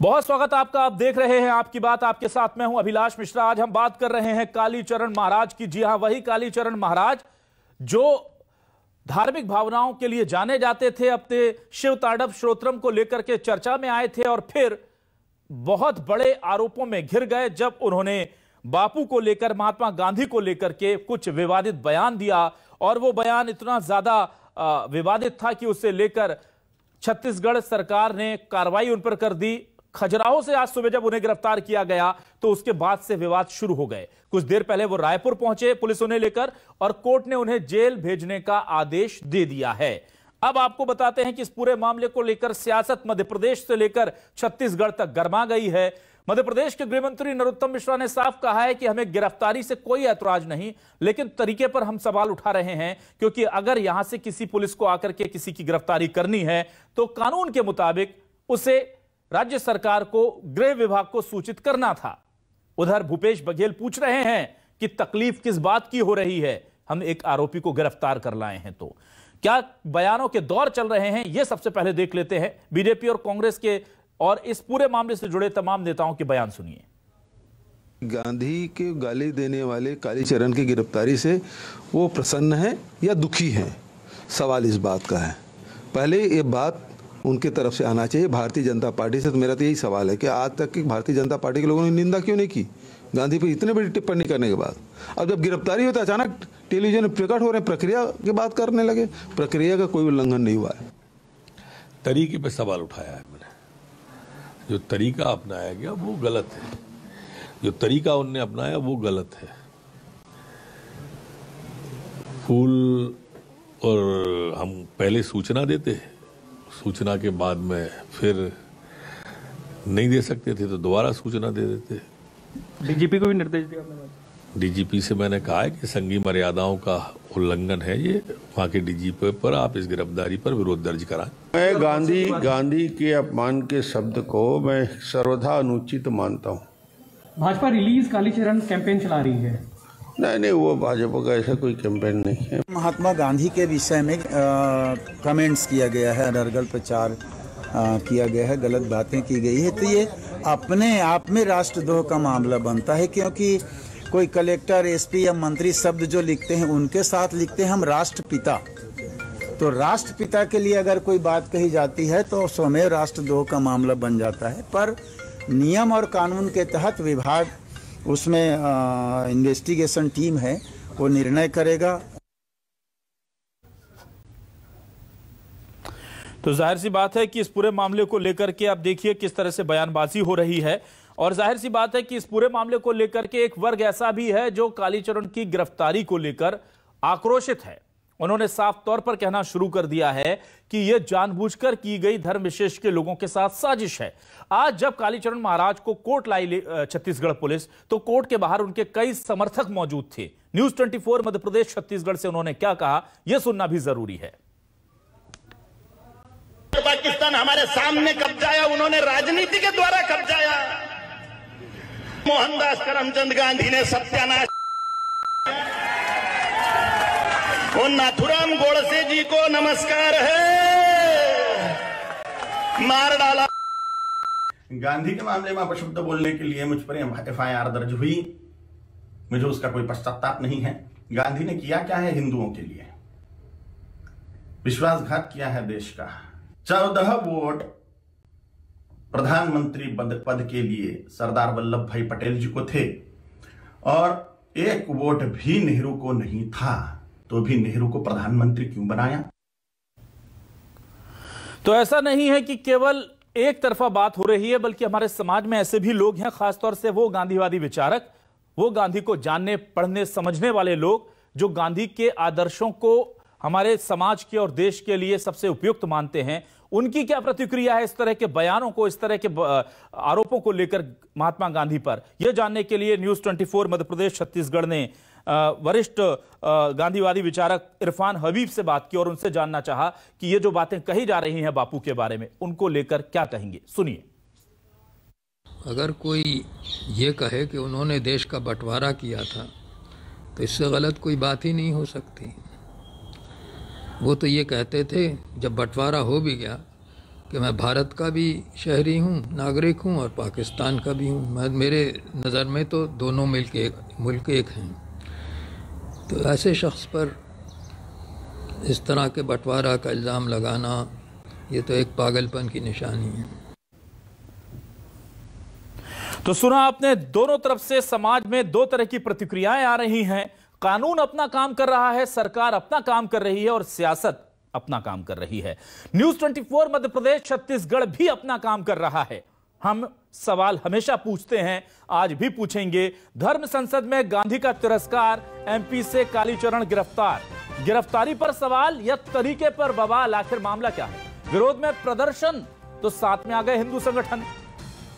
बहुत स्वागत आपका। आप देख रहे हैं आपकी बात, आपके साथ मैं हूं अभिलाष मिश्रा। आज हम बात कर रहे हैं कालीचरण महाराज की। जी हां, वही कालीचरण महाराज जो धार्मिक भावनाओं के लिए जाने जाते थे, अपने शिव तांडव स्तोत्रम को लेकर के चर्चा में आए थे और फिर बहुत बड़े आरोपों में घिर गए जब उन्होंने बापू को लेकर, महात्मा गांधी को लेकर के कुछ विवादित बयान दिया। और वो बयान इतना ज्यादा विवादित था कि उससे लेकर छत्तीसगढ़ सरकार ने कार्रवाई उन पर कर दी। खजुराहो से आज सुबह जब उन्हें गिरफ्तार किया गया तो उसके बाद से विवाद शुरू हो गए। कुछ देर पहले वो रायपुर पहुंचे पुलिस उन्हें लेकर, और कोर्ट ने उन्हें जेल भेजने का आदेश दे दिया है। अब आपको बताते हैं कि इस पूरे मामले को लेकर सियासत मध्य प्रदेश से लेकर छत्तीसगढ़ तक गर्मा गई है। मध्य प्रदेश के गृह मंत्री नरोत्तम मिश्रा ने साफ कहा है कि हमें गिरफ्तारी से कोई ऐतराज नहीं, लेकिन तरीके पर हम सवाल उठा रहे हैं, क्योंकि अगर यहां से किसी पुलिस को आकर के किसी की गिरफ्तारी करनी है तो कानून के मुताबिक उसे राज्य सरकार को, गृह विभाग को सूचित करना था। उधर भूपेश बघेल पूछ रहे हैं कि तकलीफ किस बात की हो रही है, हम एक आरोपी को गिरफ्तार कर लाए हैं तो क्या बयानों के दौर चल रहे हैं, यह सबसे पहले देख लेते हैं। बीजेपी और कांग्रेस के और इस पूरे मामले से जुड़े तमाम नेताओं के बयान सुनिए। गांधी के गाली देने वाले कालीचरण की गिरफ्तारी से वो प्रसन्न है या दुखी है, सवाल इस बात का है। पहले ये बात उनके तरफ से आना चाहिए भारतीय जनता पार्टी से। तो मेरा तो यही सवाल है कि आज तक की भारतीय जनता पार्टी के लोगों ने निंदा क्यों नहीं की गांधी पर इतने बड़ी टिप्पणी करने के बाद। अब जब गिरफ्तारी होता है अचानक टेलीविजन में प्रकट हो रहे, प्रक्रिया की बात करने लगे। प्रक्रिया का कोई उल्लंघन नहीं हुआ है। तरीके पे सवाल उठाया है मैंने। जो तरीका अपनाया गया वो गलत है, जो तरीका उनने अपनाया वो गलत है। फूल और हम पहले सूचना देते हैं, सूचना के बाद में फिर नहीं दे सकते थे तो दोबारा सूचना दे देते। डीजीपी को भी निर्देश दिया आपने? डीजीपी से मैंने कहा है कि संघीय मर्यादाओं का उल्लंघन है ये, वहाँ के डीजीपी पर आप इस गिरफ्तारी पर विरोध दर्ज कराएं। मैं गांधी के अपमान के शब्द को मैं सर्वथा अनुचित मानता हूँ। भाजपा रिलीज कालीचरण कैंपेन चला रही है। नहीं, वो भाजपा का ऐसा कोई कैंपेन नहीं है। महात्मा गांधी के विषय में कमेंट्स किया गया है, अनर्गल प्रचार किया गया है, गलत बातें की गई है, तो ये अपने आप में राष्ट्रद्रोह का मामला बनता है। क्योंकि कोई कलेक्टर, एसपी या मंत्री शब्द जो लिखते हैं उनके साथ लिखते हैं हम राष्ट्रपिता। तो राष्ट्रपिता के लिए अगर कोई बात कही जाती है तो स्वयं राष्ट्रद्रोह का मामला बन जाता है। पर नियम और कानून के तहत विभाग, उसमें इन्वेस्टिगेशन टीम है, वो निर्णय करेगा। तो जाहिर सी बात है कि इस पूरे मामले को लेकर के आप देखिए किस तरह से बयानबाजी हो रही है। और जाहिर सी बात है कि इस पूरे मामले को लेकर के एक वर्ग ऐसा भी है जो कालीचरण की गिरफ्तारी को लेकर आक्रोशित है। उन्होंने साफ तौर पर कहना शुरू कर दिया है कि यह जानबूझकर की गई धर्म विशेष के लोगों के साथ साजिश है। आज जब कालीचरण महाराज को कोर्ट लाई छत्तीसगढ़ पुलिस, तो कोर्ट के बाहर उनके कई समर्थक मौजूद थे। न्यूज़ 24 मध्य प्रदेश छत्तीसगढ़ से उन्होंने क्या कहा, यह सुनना भी जरूरी है। पाकिस्तान हमारे सामने कब्जाया, उन्होंने राजनीति के द्वारा कब्जाया। मोहनदास करमचंद गांधी ने सत्यानाश, और नाथुराम गोडसे जी को नमस्कार है, मार डाला। गांधी के मामले में अपशब्द बोलने के लिए मुझ पर एफआईआर दर्ज हुई, मुझे उसका कोई पश्चाताप नहीं है। गांधी ने किया क्या है भाइयों के लिए? विश्वासघात किया है देश का। 14 वोट प्रधानमंत्री पद के लिए सरदार वल्लभ भाई पटेल जी को थे और 1 वोट भी नेहरू को नहीं था, तो भी नेहरू को प्रधानमंत्री क्यों बनाया? तो ऐसा नहीं है कि केवल एक तरफा बात हो रही है, बल्कि हमारे समाज में ऐसे भी लोग हैं, खासतौर से वो गांधीवादी विचारक, वो गांधी को जानने, पढ़ने, समझने वाले लोग, जो गांधी के आदर्शों को हमारे समाज के और देश के लिए सबसे उपयुक्त मानते हैं। उनकी क्या प्रतिक्रिया है इस तरह के बयानों को, इस तरह के आरोपों को लेकर महात्मा गांधी पर, यह जानने के लिए न्यूज़ 24 मध्य प्रदेश छत्तीसगढ़ ने वरिष्ठ गांधीवादी विचारक इरफान हबीब से बात की और उनसे जानना चाहा कि ये जो बातें कही जा रही हैं बापू के बारे में, उनको लेकर क्या कहेंगे, सुनिए। अगर कोई ये कहे कि उन्होंने देश का बंटवारा किया था तो इससे गलत कोई बात ही नहीं हो सकती। वो तो ये कहते थे जब बंटवारा हो भी गया कि मैं भारत का भी शहरी हूँ, नागरिक हूँ, और पाकिस्तान का भी हूँ। मेरे नज़र में तो दोनों मुल्क एक हैं। तो ऐसे शख्स पर इस तरह के बंटवारा का इल्ज़ाम लगाना, ये तो एक पागलपन की निशानी है। तो सुना आपने, दोनों तरफ से समाज में दो तरह की प्रतिक्रियाएं आ रही हैं। कानून अपना काम कर रहा है, सरकार अपना काम कर रही है और सियासत अपना काम कर रही है। न्यूज़ 24 मध्य प्रदेश, छत्तीसगढ़ भी अपना काम कर रहा है। हम सवाल हमेशा पूछते हैं, आज भी पूछेंगे। धर्म संसद में गांधी का तिरस्कार, एमपी से कालीचरण गिरफ्तार। गिरफ्तारी पर सवाल या तरीके पर बवाल, आखिर मामला क्या है? विरोध में प्रदर्शन तो साथ में आ गए हिंदू संगठन।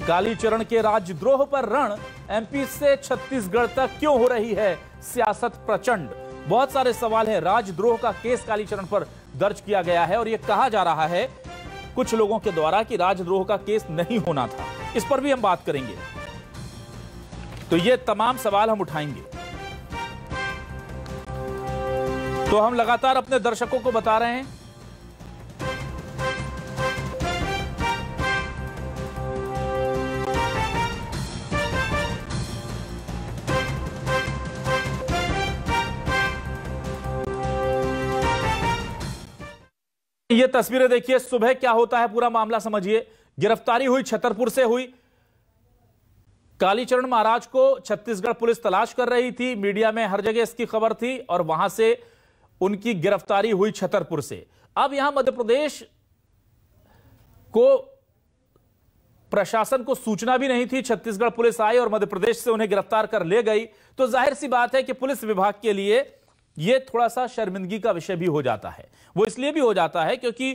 कालीचरण के राजद्रोह पर रण, एमपी से छत्तीसगढ़ तक क्यों हो रही है सियासत प्रचंड? बहुत सारे सवाल हैं। राजद्रोह का केस कालीचरण पर दर्ज किया गया है और यह कहा जा रहा है कुछ लोगों के द्वारा कि राजद्रोह का केस नहीं होना था। इस पर भी हम बात करेंगे। तो ये तमाम सवाल हम उठाएंगे। तो हम लगातार अपने दर्शकों को बता रहे हैं ये तस्वीरें देखिए। सुबह क्या होता है पूरा मामला समझिए। गिरफ्तारी हुई, छतरपुर से हुई। कालीचरण महाराज को छत्तीसगढ़ पुलिस तलाश कर रही थी, मीडिया में हर जगह इसकी खबर थी और वहां से उनकी गिरफ्तारी हुई छतरपुर से। अब यहां मध्य प्रदेश को प्रशासन को सूचना भी नहीं थी। छत्तीसगढ़ पुलिस आई और मध्य प्रदेश से उन्हें गिरफ्तार कर ले गई। तो जाहिर सी बात है कि पुलिस विभाग के लिए यह थोड़ा सा शर्मिंदगी का विषय भी हो जाता है। वो इसलिए भी हो जाता है क्योंकि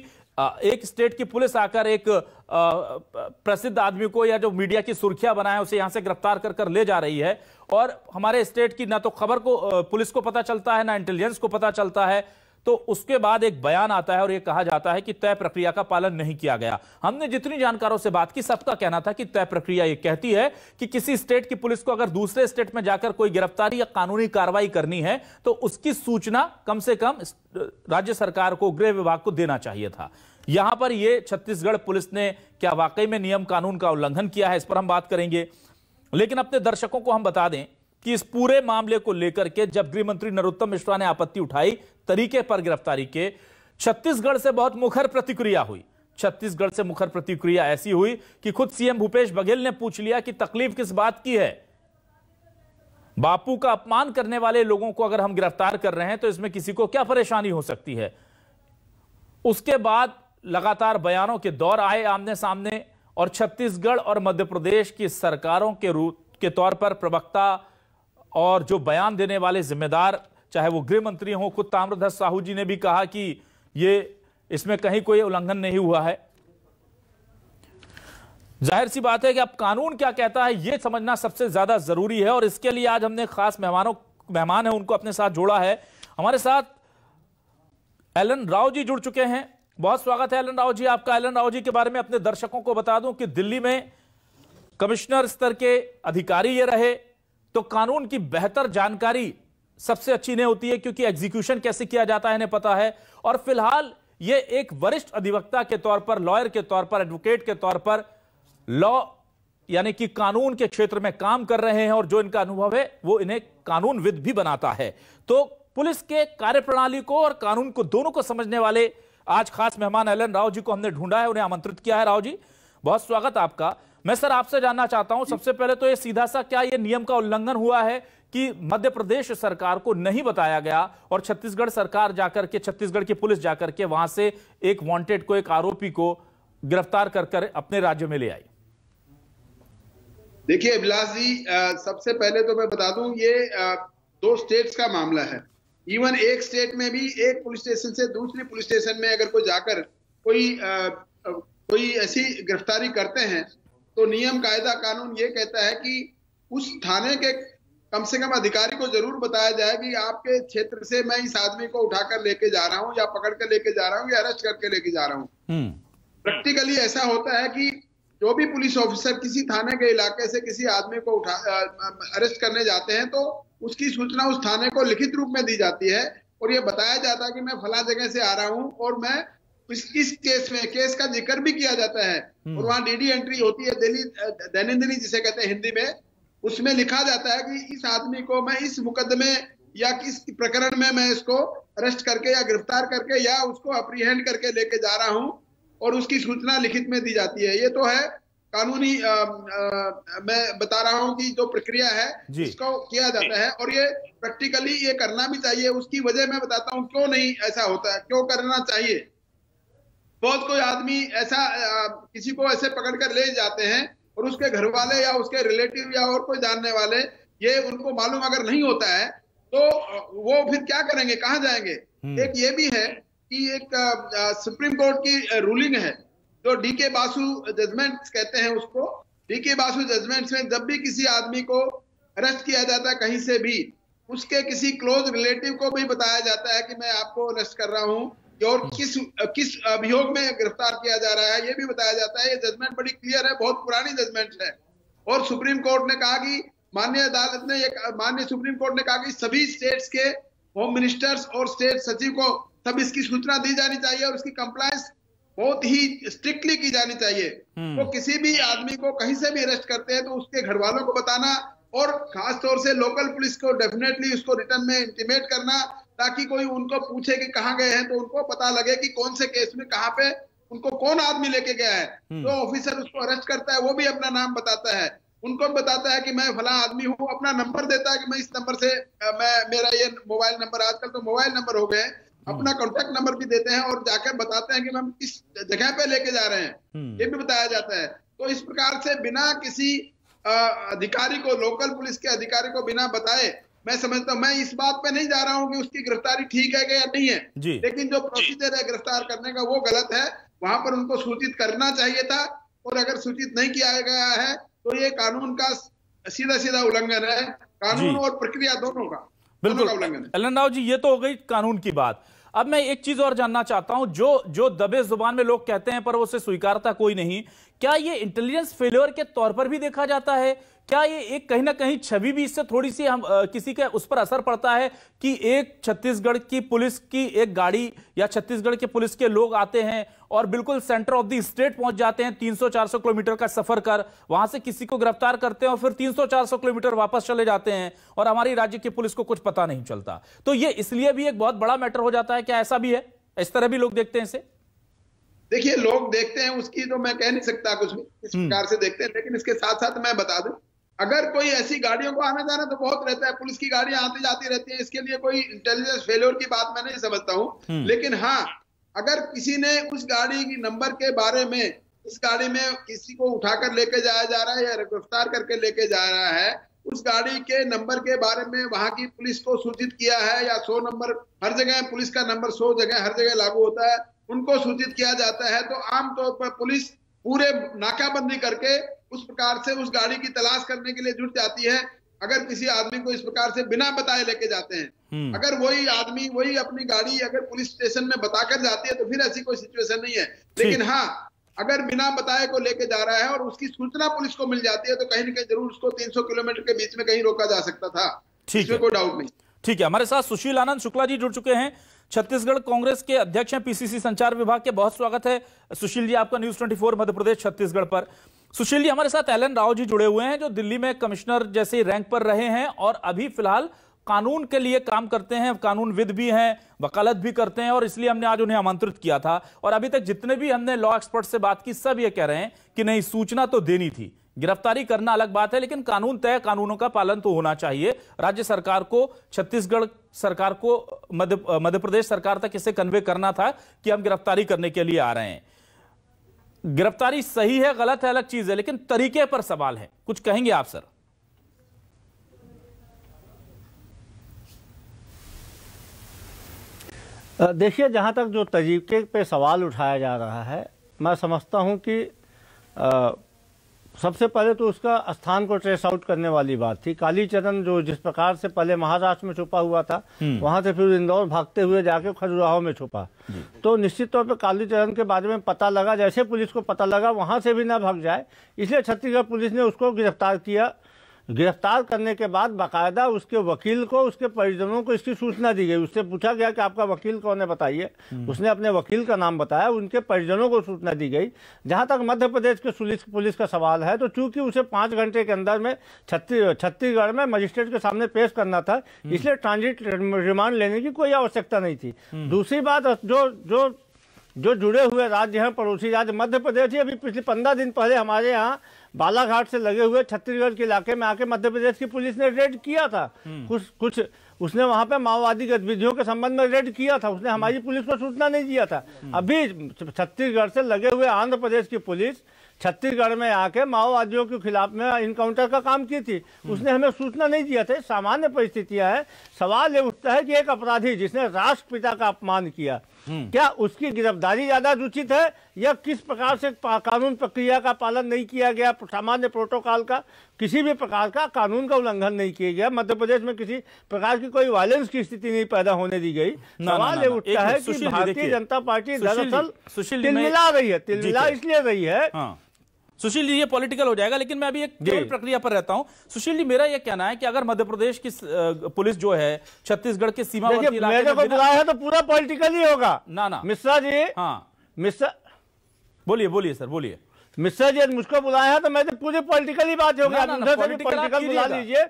एक स्टेट की पुलिस आकर एक प्रसिद्ध आदमी को या जो मीडिया की सुर्खियां बनाए उसे यहां से गिरफ्तार कर कर ले जा रही है और हमारे स्टेट की ना तो खबर को पुलिस को पता चलता है, ना इंटेलिजेंस को पता चलता है। तो उसके बाद एक बयान आता है और यह कहा जाता है कि तय प्रक्रिया का पालन नहीं किया गया। हमने जितनी जानकारों से बात की, सबका कहना था कि तय प्रक्रिया यह कहती है कि किसी स्टेट की पुलिस को अगर दूसरे स्टेट में जाकर कोई गिरफ्तारी या कानूनी कार्रवाई करनी है तो उसकी सूचना कम से कम राज्य सरकार को, गृह विभाग को देना चाहिए था। यहां पर यह छत्तीसगढ़ पुलिस ने क्या वाकई में नियम कानून का उल्लंघन किया है, इस पर हम बात करेंगे। लेकिन अपने दर्शकों को हम बता दें कि इस पूरे मामले को लेकर के जब गृह मंत्री नरोत्तम मिश्रा ने आपत्ति उठाई तरीके पर गिरफ्तारी के, छत्तीसगढ़ से बहुत मुखर प्रतिक्रिया हुई। छत्तीसगढ़ से मुखर प्रतिक्रिया ऐसी हुई कि खुद सीएम भूपेश बघेल ने पूछ लिया कि तकलीफ किस बात की है? बापू का अपमान करने वाले लोगों को अगर हम गिरफ्तार कर रहे हैं तो इसमें किसी को क्या परेशानी हो सकती है? उसके बाद लगातार बयानों के दौर आए आमने सामने और छत्तीसगढ़ और मध्य प्रदेश की सरकारों के रूप के तौर पर प्रवक्ता और जो बयान देने वाले जिम्मेदार, चाहे वो गृह मंत्री हो, खुद ताम्रध्वज साहू जी ने भी कहा कि ये इसमें कहीं कोई उल्लंघन नहीं हुआ है। जाहिर सी बात है कि अब कानून क्या कहता है यह समझना सबसे ज्यादा जरूरी है और इसके लिए आज हमने खास मेहमान है उनको अपने साथ जोड़ा है। हमारे साथ एलन राव जी जुड़ चुके हैं। बहुत स्वागत है एलन राव जी आपका। एलन राव जी के बारे में अपने दर्शकों को बता दूं कि दिल्ली में कमिश्नर स्तर के अधिकारी ये रहे, तो कानून की बेहतर जानकारी सबसे अच्छी नहीं होती है क्योंकि एग्जीक्यूशन कैसे किया जाता है इन्हें पता है। और फिलहाल ये एक वरिष्ठ अधिवक्ता के तौर पर, लॉयर के तौर पर, एडवोकेट के तौर पर लॉ यानी कि कानून के क्षेत्र में काम कर रहे हैं और जो इनका अनुभव है वो इन्हें कानूनविद भी बनाता है। तो पुलिस के कार्यप्रणाली को और कानून को दोनों को समझने वाले आज खास मेहमान एलन राव जी को हमने ढूंढा है, उन्हें आमंत्रित किया है। राव जी बहुत स्वागत आपका। मैं सर आपसे जानना चाहता हूं सबसे पहले तो ये सीधा सा, क्या ये नियम का उल्लंघन हुआ है कि मध्य प्रदेश सरकार को नहीं बताया गया और छत्तीसगढ़ सरकार जाकर के, छत्तीसगढ़ की पुलिस जाकर के वहां से एक वांटेड को, एक आरोपी को गिरफ्तार कर अपने राज्य में ले आई? देखिए अभिलाष जी, सबसे पहले तो मैं बता दूं ये दो स्टेट्स का मामला है। इवन एक स्टेट में भी एक पुलिस स्टेशन से दूसरी पुलिस स्टेशन में अगर कोई जाकर कोई ऐसी गिरफ्तारी करते हैं तो नियम कायदा कानून ये कहता है कि उस थाने के कम से कम अधिकारी को जरूर बताया जाए कि आपके क्षेत्र से मैं इस आदमी को उठाकर लेके जा रहा हूं या पकड़ कर लेके जा रहा हूं या अरेस्ट करके लेके जा रहा हूं। प्रैक्टिकली ऐसा होता है कि जो भी पुलिस ऑफिसर किसी थाने के इलाके से किसी आदमी को अरेस्ट करने जाते हैं तो उसकी सूचना उस थाने को लिखित रूप में दी जाती है और ये बताया जाता है कि मैं फला जगह से आ रहा हूं और मैं इस केस का जिक्र भी किया जाता है और वहाँ डीडी एंट्री होती है, दिल्ली दैनंदिनी जिसे कहते हैं हिंदी में, उसमें लिखा जाता है कि इस आदमी को मैं इस मुकदमे या किस प्रकरण में मैं इसको अरेस्ट करके या गिरफ्तार करके या उसको अप्रीहेंड करके लेके जा रहा हूं और उसकी सूचना लिखित में दी जाती है। ये तो है कानूनी मैं बता रहा हूं कि जो प्रक्रिया है इसको किया जाता है और ये प्रैक्टिकली ये करना भी चाहिए। उसकी वजह मैं बताता हूं क्यों नहीं ऐसा होता है, क्यों करना चाहिए। बहुत कोई आदमी ऐसा किसी को ऐसे पकड़ कर ले जाते हैं और उसके घर वाले या उसके रिलेटिव या और कोई जानने वाले ये उनको मालूम अगर नहीं होता है तो वो फिर क्या करेंगे, कहाँ जाएंगे। एक ये भी है कि एक सुप्रीम कोर्ट की रूलिंग है जो डीके बासु जजमेंट कहते हैं उसको। डीके बासु जजमेंट्स में जब भी किसी आदमी को अरेस्ट किया जाता है कहीं से भी, उसके किसी क्लोज रिलेटिव को भी बताया जाता है कि मैं आपको अरेस्ट कर रहा हूं और किस अभियोग में गिरफ्तार किया जा रहा है ये भी बताया जाता है। ये जजमेंट बड़ी क्लियर है, बहुत पुरानी जजमेंट है और सुप्रीम कोर्ट ने कहा कि माननीय अदालत ने माननीय सुप्रीम कोर्ट ने कहा कि सभी स्टेट्स के होम मिनिस्टर्स और स्टेट सचिव को सब इसकी सूचना दी जानी चाहिए और उसकी कंप्लायंस बहुत ही स्ट्रिक्टली की जानी चाहिए। तो किसी भी आदमी को कहीं से भी अरेस्ट करते हैं तो उसके घर वालों को बताना और खासतौर से लोकल पुलिस को डेफिनेटली उसको रिटर्न में इंटीमेट करना ताकि कोई उनको पूछे कि कहाँ गए हैं तो उनको पता लगे कि कौन से केस में कहाँ पे उनको कौन आदमी लेके गया है। तो ऑफिसर उसको अरेस्ट करता है वो भी अपना नाम बताता है, उनको बताता है कि मैं फला आदमी हूँ, अपना नंबर देता है कि मैं इस नंबर से मेरा ये मोबाइल नंबर, आजकल तो मोबाइल नंबर हो गए, अपना कॉन्टैक्ट नंबर भी देते हैं और जाकर बताते हैं कि हम किस जगह पे लेके जा रहे हैं, ये भी बताया जाता है। तो इस प्रकार से बिना किसी अधिकारी को, लोकल पुलिस के अधिकारी को बिना बताए, मैं समझता हूँ, मैं इस बात पे नहीं जा रहा हूँ कि उसकी गिरफ्तारी ठीक है या नहीं है, लेकिन जो प्रोसीजर है गिरफ्तार करने का वो गलत है। वहां पर उनको सूचित करना चाहिए था और अगर सूचित नहीं किया गया है तो ये कानून का सीधा सीधा उल्लंघन है, कानून और प्रक्रिया दोनों का बिल्कुल। एलन राव जी, ये तो हो गई कानून की बात। अब मैं एक चीज और जानना चाहता हूं, जो दबे जुबान में लोग कहते हैं पर उसे स्वीकारता कोई नहीं, क्या ये इंटेलिजेंस फेलियर के तौर पर भी देखा जाता है? क्या ये एक कहीं ना कहीं छवि भी इससे थोड़ी सी हम किसी के उस पर असर पड़ता है कि एक छत्तीसगढ़ की पुलिस की एक गाड़ी या छत्तीसगढ़ के पुलिस के लोग आते हैं और बिल्कुल सेंटर ऑफ द स्टेट पहुंच जाते हैं, 300-400 किलोमीटर का सफर कर वहां से किसी को गिरफ्तार करते हैं और फिर 300-400 किलोमीटर वापस चले जाते हैं और हमारी राज्य की पुलिस को कुछ पता नहीं चलता। तो ये इसलिए भी एक बहुत बड़ा मैटर हो जाता है, क्या ऐसा भी है? इस तरह भी लोग देखते हैं इसे? देखिए, लोग देखते हैं, उसकी तो मैं कह नहीं सकता कुछ भी, इस प्रकार से देखते हैं। लेकिन इसके साथ साथ मैं बता दूं, अगर कोई ऐसी गाड़ियों को आना जाना तो बहुत रहता है, पुलिस की गाड़ियां आती जाती रहती है, इसके लिए कोई इंटेलिजेंस फेलियर की बात मैं नहीं समझता हूं। लेकिन हाँ, अगर किसी ने उस गाड़ी की नंबर के बारे में, इस गाड़ी में किसी को उठाकर लेके जाया जा रहा है या गिरफ्तार करके लेके जा रहा है, उस गाड़ी के नंबर के बारे में वहां की पुलिस को सूचित किया है, या 100 नंबर, हर जगह पुलिस का नंबर 100 जगह हर जगह लागू होता है, उनको सूचित किया जाता है, तो आमतौर पर पुलिस पूरे नाकाबंदी करके उस प्रकार से उस गाड़ी की तलाश करने के लिए जुट जाती है। अगर किसी आदमी को इस प्रकार से बिना बताए लेके जाते हैं, अगर वही आदमी वही अपनी गाड़ी अगर पुलिस स्टेशन में बताकर जाती है तो फिर ऐसी कोई सिचुएशन नहीं है। लेकिन हाँ, अगर बिना बताए को लेके जा रहा है और उसकी सूचना पुलिस को मिल जाती है तो कहीं ना कहीं जरूर उसको 300 किलोमीटर के बीच में कहीं रोका जा सकता था, इसमें कोई डाउट नहीं। ठीक है, हमारे साथ सुशील आनंद शुक्ला जी जुड़ चुके हैं, छत्तीसगढ़ कांग्रेस के अध्यक्ष हैं, पीसीसी संचार विभाग के। बहुत स्वागत है सुशील जी आपका न्यूज 24 मध्य प्रदेश छत्तीसगढ़ पर। सुशील जी, हमारे साथ एलन राव जी जुड़े हुए हैं जो दिल्ली में कमिश्नर जैसे रैंक पर रहे हैं और अभी फिलहाल कानून के लिए काम करते हैं, कानूनविद भी हैं, वकालत भी करते हैं, और इसलिए हमने आज उन्हें आमंत्रित किया था। और अभी तक जितने भी हमने लॉ एक्सपर्ट से बात की सब ये कह रहे हैं कि नहीं, सूचना तो देनी थी, गिरफ्तारी करना अलग बात है, लेकिन कानून तय कानूनों का पालन तो होना चाहिए। राज्य सरकार को, छत्तीसगढ़ सरकार को, मध्य प्रदेश सरकार तक इसे कन्वे करना था कि हम गिरफ्तारी करने के लिए आ रहे हैं। गिरफ्तारी सही है गलत है अलग चीज है, लेकिन तरीके पर सवाल है, कुछ कहेंगे आप सर? देखिए, जहां तक जो तरीके पे सवाल उठाया जा रहा है, मैं समझता हूं कि सबसे पहले तो उसका स्थान को ट्रेस आउट करने वाली बात थी। कालीचरण जो जिस प्रकार से पहले महाराष्ट्र में छुपा हुआ था, वहां से फिर इंदौर भागते हुए जाके खजुराहो में छुपा, तो निश्चित तौर पर कालीचरण के बारे में पता लगा, जैसे पुलिस को पता लगा वहां से भी ना भाग जाए, इसलिए छत्तीसगढ़ पुलिस ने उसको गिरफ्तार किया। गिरफ्तार करने के बाद बाकायदा उसके वकील को, उसके परिजनों को इसकी सूचना दी गई। उससे पूछा गया कि आपका वकील कौन है बताइए। उसने अपने वकील का नाम बताया, उनके परिजनों को सूचना दी गई। जहां तक मध्य प्रदेश के पुलिस का सवाल है, तो चूंकि उसे 5 घंटे के अंदर में छत्तीसगढ़ में मजिस्ट्रेट के सामने पेश करना था, इसलिए ट्रांजिट रिमांड लेने की कोई आवश्यकता नहीं थी। दूसरी बात, जो जुड़े हुए राज्य हैं, पड़ोसी राज्य मध्य प्रदेश ही, अभी पिछले 15 दिन पहले हमारे यहाँ बालाघाट से लगे हुए छत्तीसगढ़ के इलाके में आके मध्य प्रदेश की पुलिस ने रेड किया था। कुछ उसने वहां पे माओवादी गतिविधियों के संबंध में रेड किया था। उसने हमारी पुलिस को सूचना नहीं दिया था। अभी छत्तीसगढ़ से लगे हुए आंध्र प्रदेश की पुलिस छत्तीसगढ़ में आके माओवादियों के खिलाफ में इनकाउंटर का काम की थी। उसने हमें सूचना नहीं दिया था। सामान्य परिस्थितियां है। सवाल ये उठता है कि एक अपराधी जिसने राष्ट्रपिता का अपमान किया, क्या उसकी गिरफ्तारी ज्यादा उचित है, या किस प्रकार से कानून प्रक्रिया का पालन नहीं किया गया, सामान्य प्रोटोकॉल का, किसी भी प्रकार का कानून का उल्लंघन नहीं किया गया, मध्य प्रदेश में किसी प्रकार की कोई वायलेंस की स्थिति नहीं पैदा होने दी गई। सवाल ये उठता है कि भारतीय जनता पार्टी दरअसल तिलमिला रही है। तिलमिला इसलिए रही है, सुशील जी, ये पॉलिटिकल हो जाएगा, लेकिन मैं अभी एक प्रक्रिया पर रहता हूं। सुशील जी, मेरा ये कहना है कि अगर मध्य प्रदेश की पुलिस जो है छत्तीसगढ़ के सीमावर्ती इलाके में बुलाया है तो पूरा पॉलिटिकल ही होगा। ना मिश्रा जी, मिश्रा बोलिए सर, बोलिए। मिश्रा जी मुझको बुलाया है तो मैं तो पूरी पॉलिटिकल ही बात होगी। पॉलिटिकल बुला लीजिए,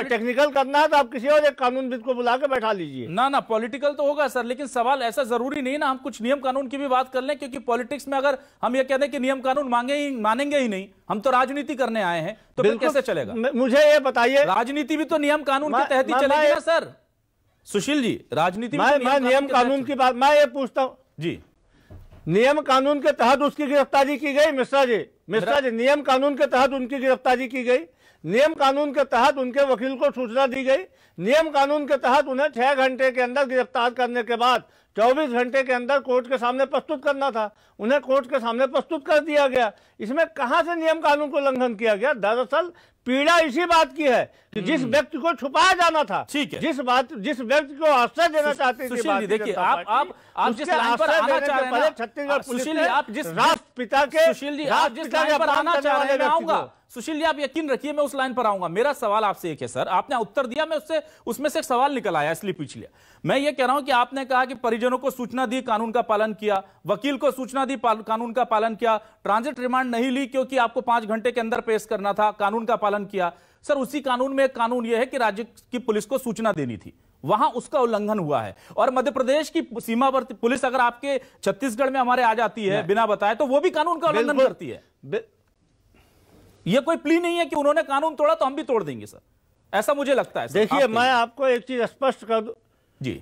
टेक्निकल करना है तो आप किसी और एक कानूनविद को बुला के बैठा लीजिए। ना पॉलिटिकल तो होगा सर, लेकिन सवाल ऐसा जरूरी नहीं ना हम कुछ नियम कानून की भी बात कर लें, क्योंकि पॉलिटिक्स में अगर हम ये कहते हैं कि नियम कानून मानेंगे ही नहीं, हम तो राजनीति करने आए हैं, तो फिर कैसे चलेगा? मुझे ये बताइए, राजनीति भी तो नियम कानून के तहत ही चलेगी ना सर। सुशील जी, राजनीति में नियम कानून की बात मैं ये पूछता हूँ जी, नियम कानून के तहत उसकी गिरफ्तारी की गई। मिश्रा जी, नियम कानून के तहत उनकी गिरफ्तारी की गई। नियम कानून के तहत उनके वकील को सूचना दी गई। नियम कानून के तहत उन्हें 6 घंटे के अंदर गिरफ्तार करने के बाद 24 घंटे के अंदर कोर्ट के सामने प्रस्तुत करना था। उन्हें कोर्ट के सामने प्रस्तुत कर दिया गया। इसमें कहां से नियम कानून को उल्लंघन किया गया? दरअसल पीड़ा इसी बात की है कि जिस व्यक्ति को छुपाया जाना था, ठीक है, जिस व्यक्ति को आश्रय देना चाहते थे, देखिए आप जिस लाइन पर आना चाह रहे हैं, छत्तीसगढ़ पुलिस सुशील जी, आप जिस राष्ट्रपिता के, सुशील जी, आप जिस लाइन पर आना चाह रहे हैं, आऊंगा। सुशील जी, आप यकीन रखिए मैं उस लाइन पर आऊंगा। मेरा सवाल आपसे एक है सर, आपने उत्तर दिया, मैं उसमें से एक सवाल निकल आया, इसलिए पूछ लिया। मैं ये कह रहा हूं कि आपने कहा कि परिजनों को सूचना दी, कानून का पालन किया, वकील को सूचना दी, कानून का पालन किया, ट्रांजिट रिमांड नहीं ली क्योंकि आपको 5 घंटे के अंदर पेश करना था, कानून का पालन किया। सर, उसी कानून में एक कानून यह है कि राज्य की पुलिस को सूचना देनी थी, वहां उसका उल्लंघन हुआ है। और मध्य प्रदेश की सीमावर्ती पुलिस अगर आपके छत्तीसगढ़ में हमारे आ जाती है बिना बताए, तो वो भी कानून का उल्लंघन करती है। यह कोई प्ली नहीं है कि उन्होंने कानून तोड़ा तो हम भी तोड़ देंगे सर, ऐसा मुझे लगता है। देखिए, मैं आपको एक चीज स्पष्ट कर दूं जी।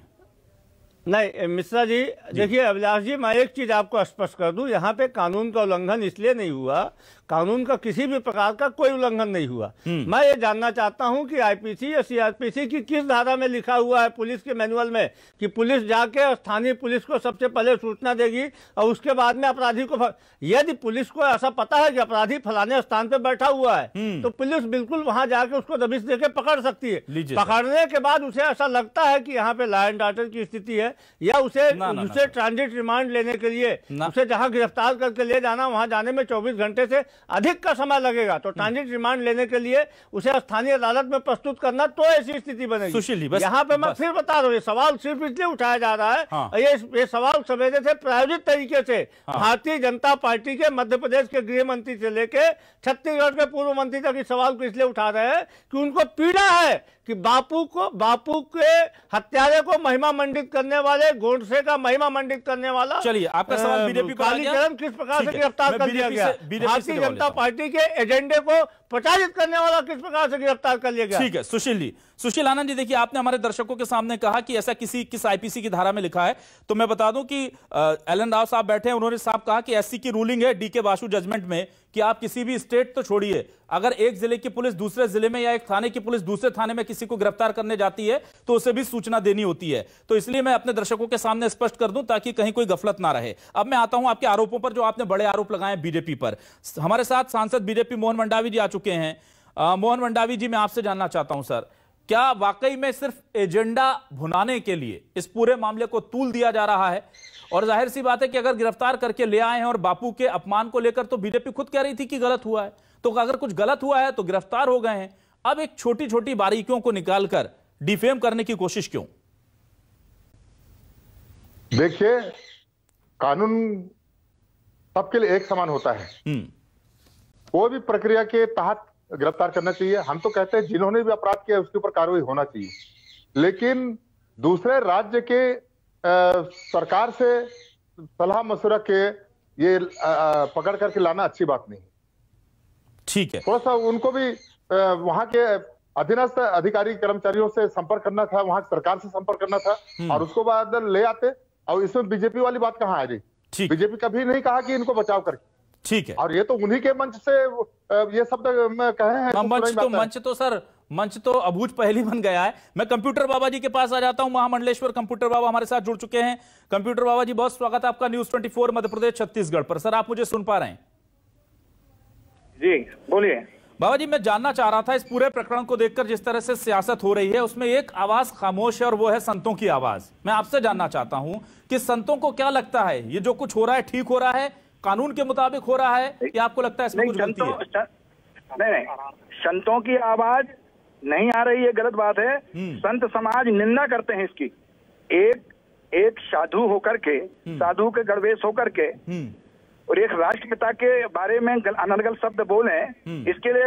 नहीं मिश्रा जी, देखिए अभिलाष जी, मैं एक चीज आपको स्पष्ट कर दूं, यहाँ पे कानून का उल्लंघन इसलिए नहीं हुआ, कानून का किसी भी प्रकार का कोई उल्लंघन नहीं हुआ। मैं ये जानना चाहता हूं कि आईपीसी या सीआरपीसी की किस धारा में लिखा हुआ है पुलिस के मैनुअल में कि पुलिस जाके स्थानीय पुलिस को सबसे पहले सूचना देगी और उसके बाद में अपराधी को। यदि पुलिस को ऐसा पता है कि अपराधी फलाने स्थान पे बैठा हुआ है, तो पुलिस बिल्कुल वहां जाके उसको दबिश देके पकड़ सकती है। पकड़ने के बाद उसे ऐसा लगता है कि यहाँ पे लॉ एंड ऑर्डर की स्थिति है, या उसे ट्रांजिट रिमांड लेने के लिए उसे जहां गिरफ्तार करके ले जाना, वहां जाने में 24 घंटे से अधिक का समय लगेगा, तो ट्रांजिट रिमांड लेने के लिए उसे स्थानीय अदालत में प्रस्तुत करना, तो ऐसी स्थिति बनेगी। यहाँ पे मैं फिर बता रहा हूँ, ये सवाल सिर्फ इसलिए उठाया जा रहा है, ये सवाल सवेरे से प्रायोजित तरीके से भारतीय जनता पार्टी के मध्य प्रदेश के गृह मंत्री से लेके छत्तीसगढ़ के पूर्व मंत्री तक इस सवाल को इसलिए उठा रहे हैं कि उनको पीड़ा है कि बापू के हत्यारे को महिमा मंडित करने वाले, गोडसे का महिमा मंडित करने वाला, चलिए आपका सवाल बीजेपी को कालीचरण किस प्रकार से गिरफ्तार कर लिया गया, भारतीय जनता पार्टी के एजेंडे को प्रचारित करने वाला किस प्रकार से गिरफ्तार कर लिया गया। ठीक है सुशील आनंद जी, देखिए आपने हमारे दर्शकों के सामने कहा कि ऐसा किस आईपीसी की धारा में लिखा है, तो मैं बता दूं कि एलन राव साहब बैठे हैं, उन्होंने साहब कहा कि एससी की रूलिंग है डीके बासु जजमेंट में कि आप किसी भी स्टेट तो छोड़िए, अगर एक जिले की पुलिस दूसरे जिले में या एक थाने की पुलिस दूसरे थाने में किसी को गिरफ्तार करने जाती है तो उसे भी सूचना देनी होती है। तो इसलिए मैं अपने दर्शकों के सामने स्पष्ट कर दूं ताकि कहीं कोई गफलत ना रहे। अब मैं आता हूं आपके आरोपों पर, जो आपने बड़े आरोप लगाए बीजेपी पर। हमारे साथ सांसद बीजेपी मोहन मंडावी जी आ चुके हैं। मोहन मंडावी जी, मैं आपसे जानना चाहता हूं सर, क्या वाकई में सिर्फ एजेंडा भुनाने के लिए इस पूरे मामले को तूल दिया जा रहा है? और जाहिर सी बात है कि अगर गिरफ्तार करके ले आए हैं और बापू के अपमान को लेकर तो बीजेपी खुद कह रही थी कि गलत हुआ है, तो अगर कुछ गलत हुआ है तो गिरफ्तार हो गए हैं, अब एक छोटी छोटी बारीकियों को निकालकर डिफेम करने की कोशिश क्यों? देखिए, कानून सबके लिए एक समान होता है। कोई भी प्रक्रिया के तहत गिरफ्तार करना चाहिए। हम तो कहते हैं जिन्होंने भी अपराध किया उसके ऊपर कार्रवाई होना चाहिए, लेकिन दूसरे राज्य के सरकार से सलाह मशवरा के ये पकड़ करके लाना अच्छी बात नहीं। ठीक है, थोड़ा सा उनको भी वहां के अधीनस्थ अधिकारी कर्मचारियों से संपर्क करना था, वहां सरकार से संपर्क करना था और उसको बाद ले आते। और इसमें बीजेपी वाली बात कहाँ आ रही? बीजेपी कभी नहीं कहा कि इनको बचाव करके। ठीक है, और ये तो उन्हीं के मंच से ये शब्द कहे हैं। मंच तो अबूझ पहली बन गया है। मैं कंप्यूटर बाबा जी के पास आ जाता हूं। महामंडलेश्वर कंप्यूटर बाबा हमारे साथ जुड़ चुके हैं। कंप्यूटर बाबा जी, बहुत स्वागत है आपका न्यूज 24 मध्य प्रदेश छत्तीसगढ़ पर। सर, आप मुझे सुन पा रहे हैं? जी बोलिए। बाबा जी, मैं जानना चाह रहा था, इस पूरे प्रकरण को देखकर जिस तरह से सियासत हो रही है उसमें एक आवाज खामोश है और वो है संतों की आवाज। मैं आपसे जानना चाहता हूं कि संतों को क्या लगता है, ये जो कुछ हो रहा है ठीक हो रहा है, कानून के मुताबिक हो रहा है, या आपको लगता है इसमें कुछ गलती है? नहीं, संतों की आवाज नहीं आ रही है, गलत बात है। संत समाज निंदा करते हैं इसकी। एक साधु होकर के, साधु के गणवेश होकर के और एक राष्ट्रपिता के बारे में अनर्गल शब्द बोले, इसके लिए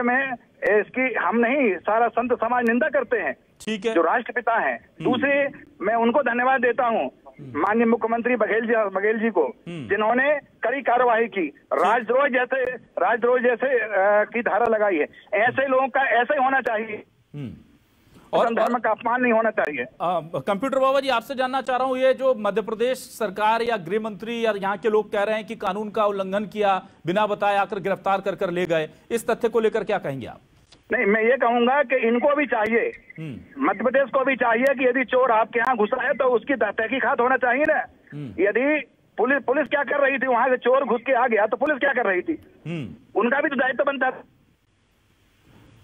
हम नहीं, सारा संत समाज निंदा करते हैं। ठीक है, जो राष्ट्रपिता हैं। दूसरे, मैं उनको धन्यवाद देता हूँ, माननीय मुख्यमंत्री बघेल जी को, जिन्होंने कड़ी कार्रवाई की। राजद्रोह जैसे की धारा लगाई है। ऐसे लोगों का ऐसे ही होना चाहिए और धर्म का अपमान नहीं होना चाहिए। कंप्यूटर बाबा जी, आपसे जानना चाह रहा हूं, ये जो मध्य प्रदेश सरकार या गृह मंत्री या यहाँ के लोग कह रहे हैं कि कानून का उल्लंघन किया, बिना बताए आकर गिरफ्तार कर ले गए, इस तथ्य को लेकर क्या कहेंगे आप? नहीं, मैं ये कहूंगा कि इनको भी चाहिए, मध्य प्रदेश को भी चाहिए कि यदि चोर आपके यहाँ घुसा है तो उसकी तहकीकात होना चाहिए ना। यदि पुलिस क्या कर रही थी, वहां से चोर घुस के आ गया तो पुलिस क्या कर रही थी? उनका भी तो दायित्व बनता था।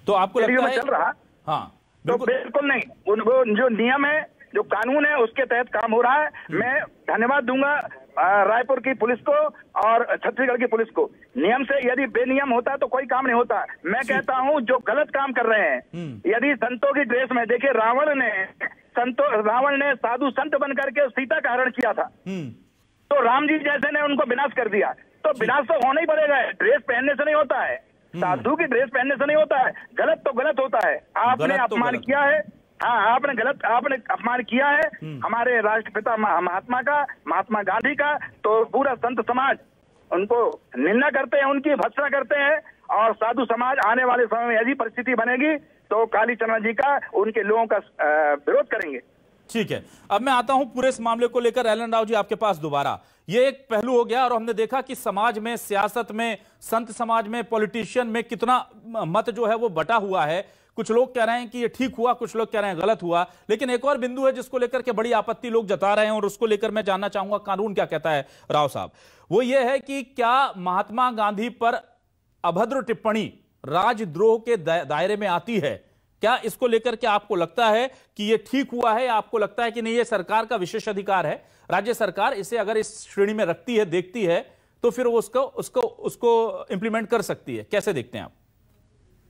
तो आपको लगता है चल रहा? हाँ, तो बिल्कुल नहीं। वो जो नियम है, जो कानून है, उसके तहत काम हो रहा है। मैं धन्यवाद दूंगा रायपुर की पुलिस को और छत्तीसगढ़ की पुलिस को। नियम से यदि बेनियम होता तो कोई काम नहीं होता। मैं कहता हूं जो गलत काम कर रहे हैं, यदि संतों की ड्रेस में, देखिए रावण ने साधु संत बन करके सीता का हरण किया था, तो राम जी जैसे ने उनको विनाश कर दिया। तो विनाश तो होना ही पड़ेगा। ड्रेस पहनने से नहीं होता है, साधु की ड्रेस पहनने से नहीं होता है। गलत तो गलत होता है। आपने अपमान किया है, हाँ, आपने अपमान किया है हमारे राष्ट्रपिता महात्मा का, महात्मा गांधी का। तो पूरा संत समाज उनको निंदा करते हैं, उनकी भर्त्सना करते हैं। और साधु समाज आने वाले समय में यदि परिस्थिति बनेगी तो कालीचरण जी का, उनके लोगों का विरोध करेंगे। ठीक है, अब मैं आता हूं पूरे इस मामले को लेकर एलन राव जी आपके पास दोबारा। ये एक पहलू हो गया और हमने देखा कि समाज में, सियासत में, संत समाज में, पॉलिटिशियन में कितना मत जो है वो बटा हुआ है। कुछ लोग कह रहे हैं कि ये ठीक हुआ, कुछ लोग कह रहे हैं गलत हुआ। लेकिन एक और बिंदु है जिसको लेकर के बड़ी आपत्ति लोग जता रहे हैं और उसको लेकर मैं जानना चाहूंगा कानून क्या कहता है राव साहब। वो ये है कि क्या महात्मा गांधी पर अभद्र टिप्पणी राजद्रोह के दायरे में आती है? क्या इसको लेकर के आपको लगता है कि ये ठीक हुआ है, या आपको लगता है कि नहीं, ये सरकार का विशेष अधिकार है, राज्य सरकार इसे अगर इस श्रेणी में रखती है, देखती है, तो फिर वो उसको इंप्लीमेंट कर सकती है? कैसे देखते हैं आप?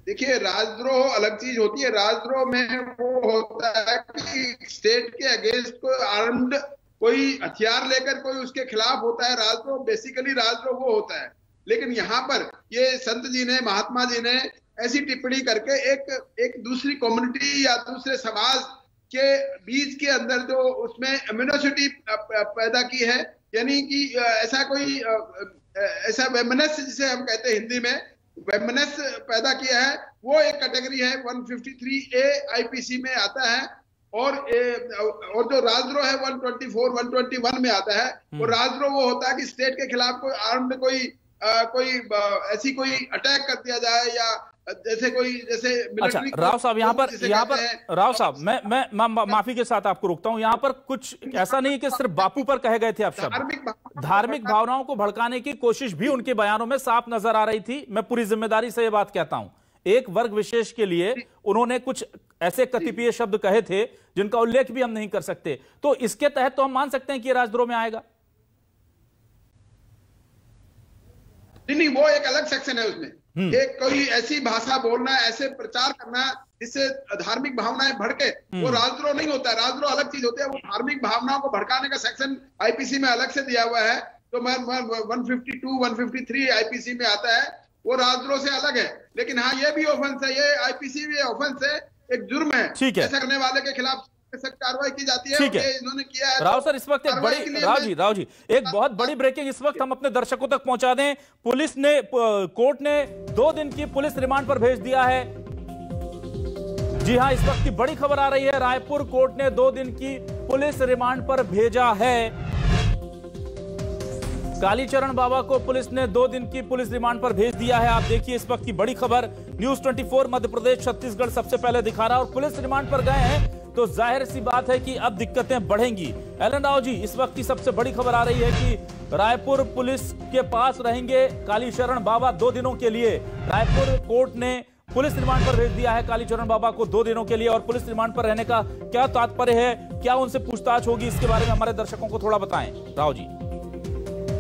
देखिए, राजद्रोह अलग चीज होती है। राजद्रोह में वो होता है कि स्टेट के अगेंस्ट कोई आर्म्ड, कोई हथियार लेकर कोई उसके खिलाफ होता है। राजद्रोह बेसिकली राजद्रोह वो होता है। लेकिन यहाँ पर ये संत जी ने, महात्मा जी ने ऐसी टिप्पणी करके एक दूसरी कम्युनिटी या दूसरे समाज के बीच के अंदर जो उसमें एम्यूनिसिटी पैदा की है, यानी कि ऐसा वेमनेस जिसे हम कहते हैं हिंदी में, वेमनेस पैदा किया है। वो एक कैटेगरी है, 153A आईपीसी में आता है। और जो राजद्रोह है 124, 121 में आता है। वो राजद्रोह वो होता है कि स्टेट के खिलाफ कोई आर्म्ड कोई ऐसी कोई अटैक कर दिया जाए, या जैसे अच्छा, राव साहब यहाँ पर राव साहब, मैं माफी के साथ आपको रोकता हूँ। यहाँ पर कुछ ऐसा नहीं कि सिर्फ बापू पर कहे गए थे आप शब्द, धार्मिक भावनाओं को भड़काने की कोशिश भी उनके बयानों में साफ नजर आ रही थी। मैं पूरी जिम्मेदारी से ये बात कहता हूँ, एक वर्ग विशेष के लिए उन्होंने कुछ ऐसे कतिपय शब्द कहे थे जिनका उल्लेख भी हम नहीं कर सकते। तो इसके तहत तो हम मान सकते हैं कि ये राजद्रोह में आएगा? नहीं, वो एक अलग सेक्शन है उसमें। एक कोई ऐसी भाषा बोलना, ऐसे प्रचार करना जिससे धार्मिक भावनाएं भड़के, वो राजद्रोह नहीं होता है। राजद्रोह अलग चीज होती है, वो धार्मिक भावनाओं को भड़काने का सेक्शन आईपीसी में अलग से दिया हुआ है, तो 152, 153 आईपीसी में आता है, वो राजद्रोह से अलग है। लेकिन हाँ, ये भी ऑफेंस है, ये आईपीसी भी ऑफेंस है, एक जुर्म है। ठीक है, ऐसा करने वाले के खिलाफ सख्त कार्रवाई की जाती है। ठीक है, इन्होंने किया है। राव सर, इस वक्त एक बड़ी राव जी एक बहुत बड़ी ब्रेकिंग इस वक्त हम अपने दर्शकों तक पहुंचा दें। पुलिस ने, कोर्ट ने 2 दिन की पुलिस रिमांड पर भेज दिया है। जी हां, इस वक्त की बड़ी खबर आ रही है, रायपुर कोर्ट ने 2 दिन की पुलिस रिमांड पर भेजा है। कालीचरण बाबा को पुलिस ने 2 दिन की पुलिस रिमांड पर भेज दिया है। आप देखिए इस वक्त की बड़ी खबर, न्यूज 24 मध्य प्रदेश छत्तीसगढ़ सबसे पहले दिखा रहा है। और पुलिस रिमांड पर गए हैं तो जाहिर सी बात है कि अब दिक्कतें बढ़ेंगी। एलन राव जी, इस वक्त की सबसे बड़ी खबर आ रही है कि रायपुर पुलिस के पास रहेंगे कालीचरण बाबा 2 दिनों के लिए। रायपुर कोर्ट ने पुलिस रिमांड पर भेज दिया है कालीचरण बाबा को 2 दिनों के लिए। और पुलिस रिमांड पर रहने का क्या तात्पर्य है, क्या उनसे पूछताछ होगी, इसके बारे में हमारे दर्शकों को थोड़ा बताएं राव जी।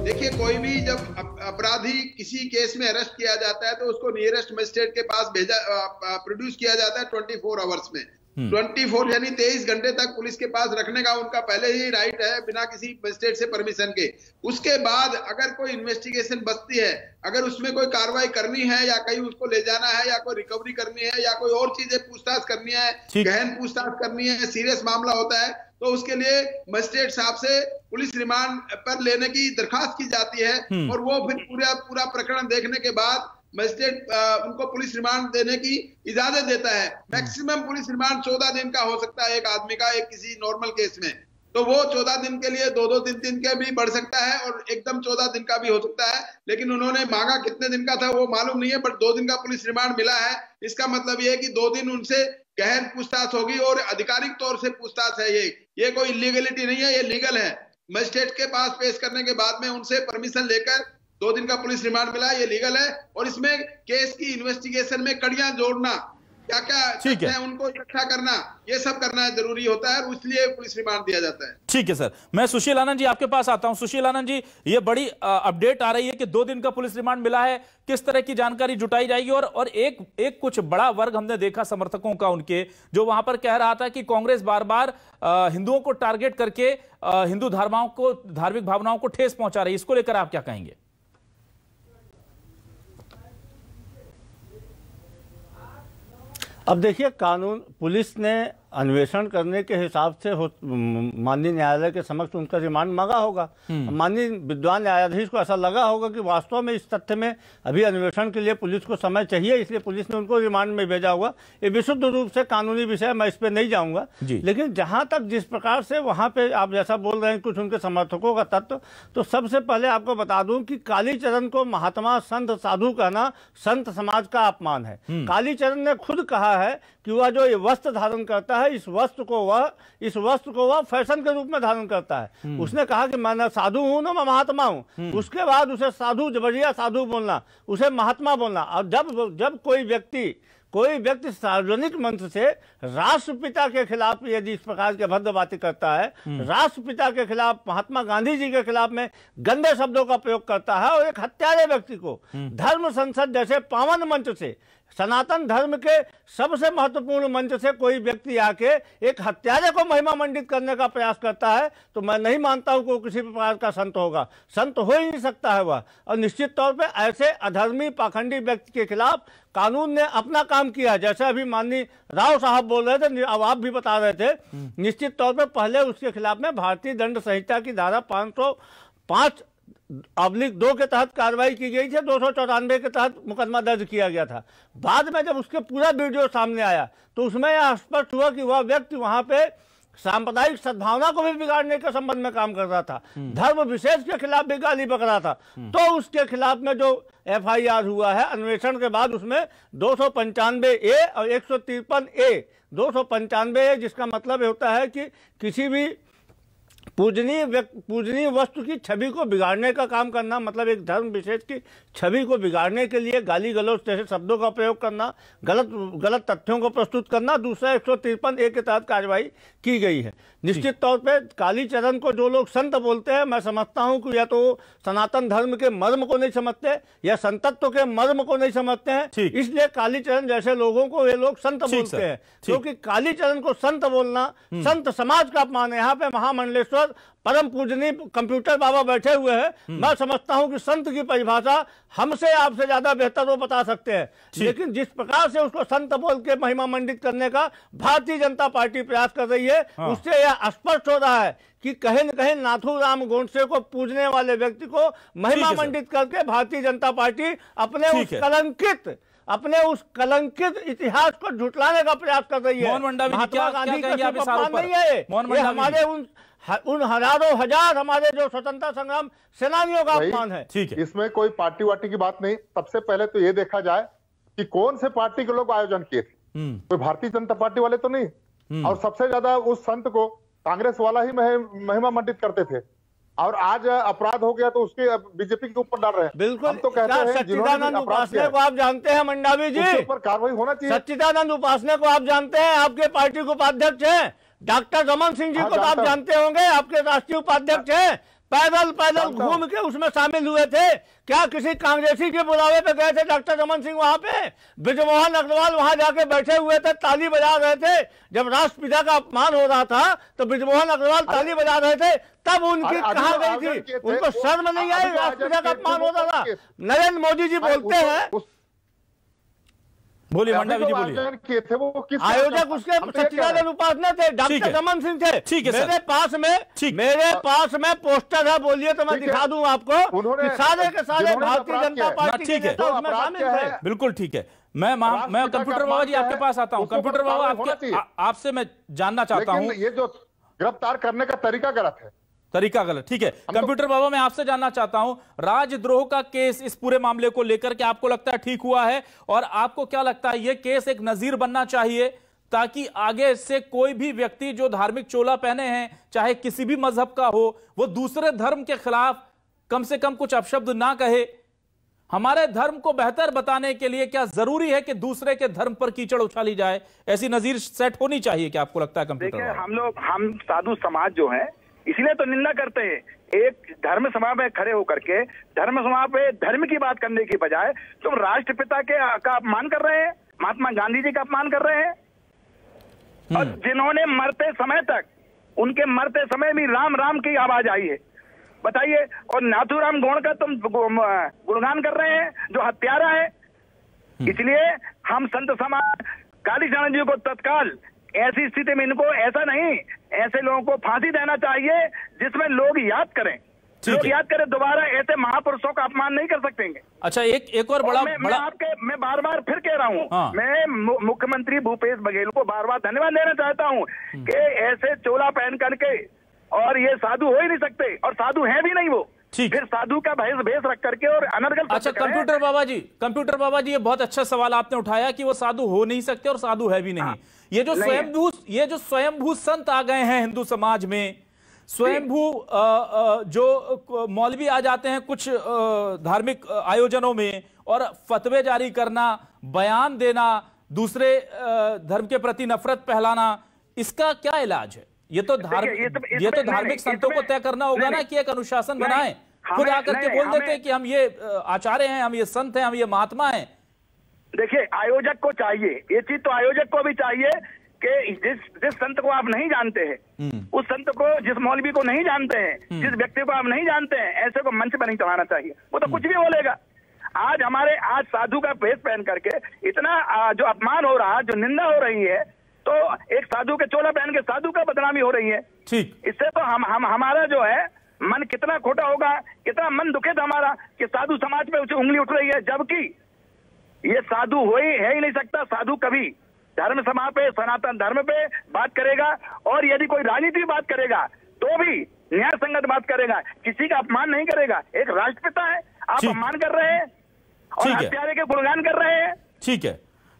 देखिए, कोई भी जब अपराधी किसी केस में अरेस्ट किया जाता है तो उसको नियरेस्ट मजिस्ट्रेट के पास प्रोड्यूस किया जाता है 24 आवर्स में। 24 यानी 23 घंटे तक पुलिस के पास रखने का उनका पहले ही राइट है, बिना किसी मजिस्ट्रेट से परमिशन के। उसके बाद अगर कोई इन्वेस्टिगेशन बचती है, अगर उसमें कोई कार्रवाई करनी है या कहीं उसको ले जाना है या कोई रिकवरी करनी है या कोई और चीजें पूछताछ करनी है, गहन पूछताछ करनी है, सीरियस मामला होता है, तो उसके लिए मजिस्ट्रेट साहब से पुलिस रिमांड पर लेने की दरखास्त की जाती है। और वो फिर पूरा प्रकरण देखने के बाद मजिस्ट्रेट उनको पुलिस रिमांड देने की इजाजत देता है। मैक्सिमम पुलिस रिमांड 14 दिन का हो सकता है एक आदमी का, एक किसी नॉर्मल केस में। तो वो 14 दिन के लिए 2-2, 3 दिन के भी बढ़ सकता है और एकदम 14 दिन का भी हो सकता है। लेकिन उन्होंने मांगा कितने दिन का था वो मालूम नहीं है, बट 2 दिन का पुलिस रिमांड मिला है। इसका मतलब ये है कि 2 दिन उनसे गहन पूछताछ होगी और आधिकारिक तौर से पूछताछ है। ये कोई इलीगलिटी नहीं है, ये लीगल है। मजिस्ट्रेट के पास पेश करने के बाद में उनसे परमिशन लेकर 2 दिन का पुलिस रिमांड मिला, ये लीगल है। और इसमें केस की इन्वेस्टिगेशन में कड़ियां जोड़ना, क्या क्या है उनको इकट्ठा करना, ये सब करना जरूरी होता है और इसलिए पुलिस रिमांड दिया जाता है। ठीक है सर, मैं सुशील आनंद जी आपके पास आता हूं। सुशील आनंद जी, ये बड़ी अपडेट आ रही है कि 2 दिन का पुलिस रिमांड मिला है, किस तरह की जानकारी जुटाई जाएगी? और एक कुछ बड़ा वर्ग हमने देखा समर्थकों का उनके, जो वहां पर कह रहा था कि कांग्रेस बार बार हिंदुओं को टारगेट करके हिंदू धार्मिक भावनाओं को ठेस पहुंचा रही है। इसको लेकर आप क्या कहेंगे? अब देखिए, कानून, पुलिस ने अन्वेषण करने के हिसाब से माननीय न्यायालय के समक्ष उनका रिमांड मांगा होगा। माननीय विद्वान न्यायाधीश को ऐसा लगा होगा कि वास्तव में इस तथ्य में अभी अन्वेषण के लिए पुलिस को समय चाहिए, इसलिए पुलिस ने उनको रिमांड में भेजा होगा। ये विशुद्ध रूप से कानूनी विषय, मैं इस पर नहीं जाऊंगा। लेकिन जहां तक जिस प्रकार से वहां पे आप जैसा बोल रहे हैं कुछ उनके समर्थकों का तत्व, तो सबसे पहले आपको बता दूं कि कालीचरण को महात्मा संत साधु कहना संत समाज का अपमान है। कालीचरण ने खुद कहा है कि वह जो ये वस्त्र धारण करता है, इस वस्त्र को वह फैशन के रूप में धारण करता है। उसने कहा कि मैं न साधु हूं न मैं महात्मा हूं। उसके बाद उसे साधु, जबरिया साधु बोलना, उसे महात्मा बोलना। और जब कोई व्यक्ति सार्वजनिक मंच से राष्ट्रपिता के खिलाफ यदि इस प्रकार के अभद्र बातें करता है, राष्ट्रपिता के खिलाफ, महात्मा गांधी जी के खिलाफ में गंदे शब्दों का प्रयोग करता है, और एक हत्यारे व्यक्ति को धर्म संसद जैसे पावन मंच से, सनातन धर्म के सबसे महत्वपूर्ण मंच से कोई व्यक्ति आके एक हत्यारे को महिमा मंडित करने का प्रयास करता है, तो मैं नहीं मानता हूं कि वो किसी प्रकार का संत होगा। संत हो ही नहीं सकता है वह। और निश्चित तौर पे ऐसे अधर्मी पाखंडी व्यक्ति के खिलाफ कानून ने अपना काम किया। जैसे अभी माननीय राव साहब बोल रहे थे, अब आप भी बता रहे थे, निश्चित तौर पर पहले उसके खिलाफ में भारतीय दंड संहिता की धारा 505/2 के तहत कार्रवाई की गई थी, 294 के तहत मुकदमा दर्ज किया गया था। बाद में जब उसके पूरा वीडियो सामने आया तो उसमें यह स्पष्ट हुआ कि वह व्यक्ति वहां पे सांप्रदायिक सद्भावना को भी बिगाड़ने के संबंध में काम कर रहा था, धर्म विशेष के खिलाफ भी गाली बक रहा था। तो उसके खिलाफ में जो FIR हुआ है अन्वेषण के बाद, उसमें 295A और 153A, 295A जिसका मतलब होता है कि किसी भी पूजनीय वस्तु की छवि को बिगाड़ने का काम करना, मतलब एक धर्म विशेष की छवि को बिगाड़ने के लिए गाली गलौज जैसे शब्दों का प्रयोग करना, गलत तथ्यों को प्रस्तुत करना, दूसरा 153A के तहत कार्रवाई की गई है। निश्चित तौर पे कालीचरण को जो लोग संत बोलते हैं, मैं समझता हूं कि या तो सनातन धर्म के मर्म को नहीं समझते या संतत्व के मर्म को नहीं समझते हैं, इसलिए कालीचरण जैसे लोगों को ये लोग संत बोलते हैं। क्योंकि कालीचरण को संत बोलना संत समाज का अपमान है। यहाँ पे महामंडलेश्वर परम पूजनीय कंप्यूटर बाबा बैठे हुए हैं। मैं समझता हूं कि संत की परिभाषा हमसे आपसे ज्यादा बेहतर वो बता सकते हैं, लेकिन जिस प्रकार से उसको संत बोल के महिमा मंडित करने का भारतीय जनता पार्टी प्रयास कर रही है, उससे यह स्पष्ट हो रहा है कि कहीं न कहीं नाथूराम गोडसे को पूजने वाले व्यक्ति को महिमा मंडित करके भारतीय जनता पार्टी अपने उस कलंकित इतिहास को झुटलाने का प्रयास कर रही है। महात्मा गांधी का अपमान नहीं है, ये हमारे उन हजारों हजार हमारे जो स्वतंत्रता संग्राम सेनानियों का अपमान है। इसमें कोई पार्टी वार्टी की बात नहीं। सबसे पहले तो ये देखा जाए कि कौन से पार्टी के लोग आयोजन किए थे। कोई भारतीय जनता पार्टी वाले तो नहीं, और सबसे ज्यादा उस संत को कांग्रेस वाला ही महिमा मंडित करते थे, और आज अपराध हो गया तो उसके बीजेपी के ऊपर डाल रहे हैं। बिल्कुल, हम तो कहते हैं सच्चिदानंद उपासने को आप जानते हैं मंडावी जी, उसके ऊपर कार्रवाई होना चाहिए। सच्चिदानंद उपासने को आप जानते हैं, आपके पार्टी के उपाध्यक्ष हैं। डॉक्टर रमन सिंह जी को तो आप जानते होंगे, आपके राष्ट्रीय उपाध्यक्ष हैं। पैदल घूम के उसमें शामिल हुए थे। क्या किसी कांग्रेसी के बुलावे पे गए थे डॉक्टर रमन सिंह? वहां पे ब्रिजमोहन अग्रवाल वहां जाके बैठे हुए थे, ताली बजा रहे थे। जब राष्ट्रपिता का अपमान हो रहा था तो ब्रिजमोहन अग्रवाल ताली बजा रहे थे, तब उनकी कहा गई थी? उनको शर्म नहीं आई? राष्ट्रपिता का अपमान हो रहा था। नरेंद्र मोदी जी बोलते हैं, बोलिए मंडावी जी, बोलिए। आयोजक उसके सच्चिदानंद उपासने थे, डॉक्टर रमन सिंह थे। मेरे पास में पोस्टर है, बोलिए तो मैं दिखा दूं आपको। सारे के सारे भारतीय जनता पार्टी के नेता उसमें शामिल थे। बिल्कुल ठीक है। मैं कंप्यूटर बाबा जी आपके पास आता हूँ। कंप्यूटर बाबा, आपसे मैं जानना चाहता हूँ, ये जो गिरफ्तार करने का तरीका गलत है, तरीका गलत। ठीक है कंप्यूटर बाबा, मैं आपसे जानना चाहता हूं, राजद्रोह का केस इस पूरे मामले को लेकर के आपको लगता है ठीक हुआ है? और आपको क्या लगता है यह केस एक नजीर बनना चाहिए ताकि आगे से कोई भी व्यक्ति जो धार्मिक चोला पहने हैं, चाहे किसी भी मजहब का हो, वो दूसरे धर्म के खिलाफ कम से कम कुछ अपशब्द ना कहे? हमारे धर्म को बेहतर बताने के लिए क्या जरूरी है कि दूसरे के धर्म पर कीचड़ उछाली जाए? ऐसी नजीर सेट होनी चाहिए क्या आपको लगता है कंप्यूटर? हम साधु समाज जो है इसलिए तो निंदा करते हैं। एक धर्म सभा में खड़े होकर के धर्म सभा पे धर्म की बात करने की बजाय तुम राष्ट्रपिता का अपमान कर रहे हैं, महात्मा गांधी जी का अपमान कर रहे हैं। और जिन्होंने मरते समय तक, उनके मरते समय भी राम राम की आवाज आई है, बताइए। और नाथूराम गोड का तुम गुणगान कर रहे हैं जो हत्यारा है। इसलिए हम संत समाज कालीचरण जी को तत्काल ऐसी स्थिति में, इनको ऐसा नहीं, ऐसे लोगों को फांसी देना चाहिए जिसमें लोग याद करें, दोबारा ऐसे महापुरुषों का अपमान नहीं कर सकेंगे। अच्छा, एक और बड़ा मैं बार बार फिर कह रहा हूँ, मैं मुख्यमंत्री भूपेश बघेल को बार बार धन्यवाद देना चाहता हूँ कि ऐसे चोला पहन करके, और ये साधु हो ही नहीं सकते, और साधु है भी नहीं वो, फिर साधु का भेष रख करके और अनर्गल। अच्छा कंप्यूटर बाबा जी, ये बहुत अच्छा सवाल आपने उठाया कि वो साधु हो नहीं सकते और साधु है भी नहीं। ये जो स्वयंभू संत आ गए हैं हिंदू समाज में, स्वयंभू जो मौलवी आ जाते हैं कुछ धार्मिक आयोजनों में और फतवे जारी करना, बयान देना, दूसरे धर्म के प्रति नफरत फैलाना, इसका क्या इलाज है? ये तो धार्मिक संतों को तय करना होगा ना कि एक अनुशासन बनाएं। खुद आकर के बोल देते हैं कि हम ये आचार्य हैं, हम ये संत हैं, हम ये महात्मा हैं। देखिए, आयोजक को चाहिए ये चीज, तो आयोजक को भी चाहिए कि जिस संत को आप नहीं जानते हैं, उस संत को, जिस मौलवी को नहीं जानते हैं, जिस व्यक्ति को आप नहीं जानते हैं, ऐसे को मंच पर नहीं चढ़ाना चाहिए। वो तो कुछ भी बोलेगा। आज साधु का भेष पहन करके इतना जो अपमान हो रहा, जो निंदा हो रही है, तो एक साधु के चोला पहन के साधु का बदनामी हो रही है। इससे तो हमारा जो है मन कितना खोटा होगा, कितना मन दुखित हमारा कि साधु समाज पे उंगली उठ रही है, जबकि ये साधु है ही नहीं सकता। साधु कभी धर्म सभा पे, सनातन धर्म पे बात करेगा, और यदि कोई राजनीति बात करेगा तो भी न्याय संगत बात करेगा, किसी का अपमान नहीं करेगा। एक राष्ट्रपिता है, आप अपमान कर रहे हैं और हत्यारे के गुणगान कर रहे हैं। ठीक है,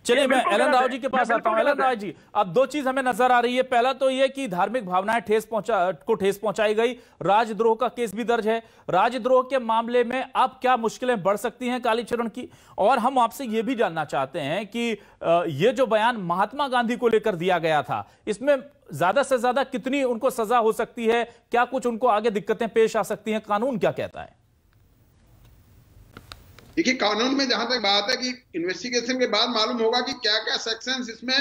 चलिए मैं एलन राव जी के पास आता हूं। एलन राव जी, अब दो चीज हमें नजर आ रही है। पहला तो यह कि धार्मिक भावनाएं ठेस पहुंचाई गई, राजद्रोह का केस भी दर्ज है। राजद्रोह के मामले में अब क्या मुश्किलें बढ़ सकती हैं कालीचरण की? और हम आपसे यह भी जानना चाहते हैं कि यह जो बयान महात्मा गांधी को लेकर दिया गया था, इसमें ज्यादा से ज्यादा कितनी उनको सजा हो सकती है? क्या कुछ उनको आगे दिक्कतें पेश आ सकती हैं? कानून क्या कहता है? देखिए, कानून में जहां तक बात है कि इन्वेस्टिगेशन के बाद मालूम होगा कि क्या क्या सेक्शंस इसमें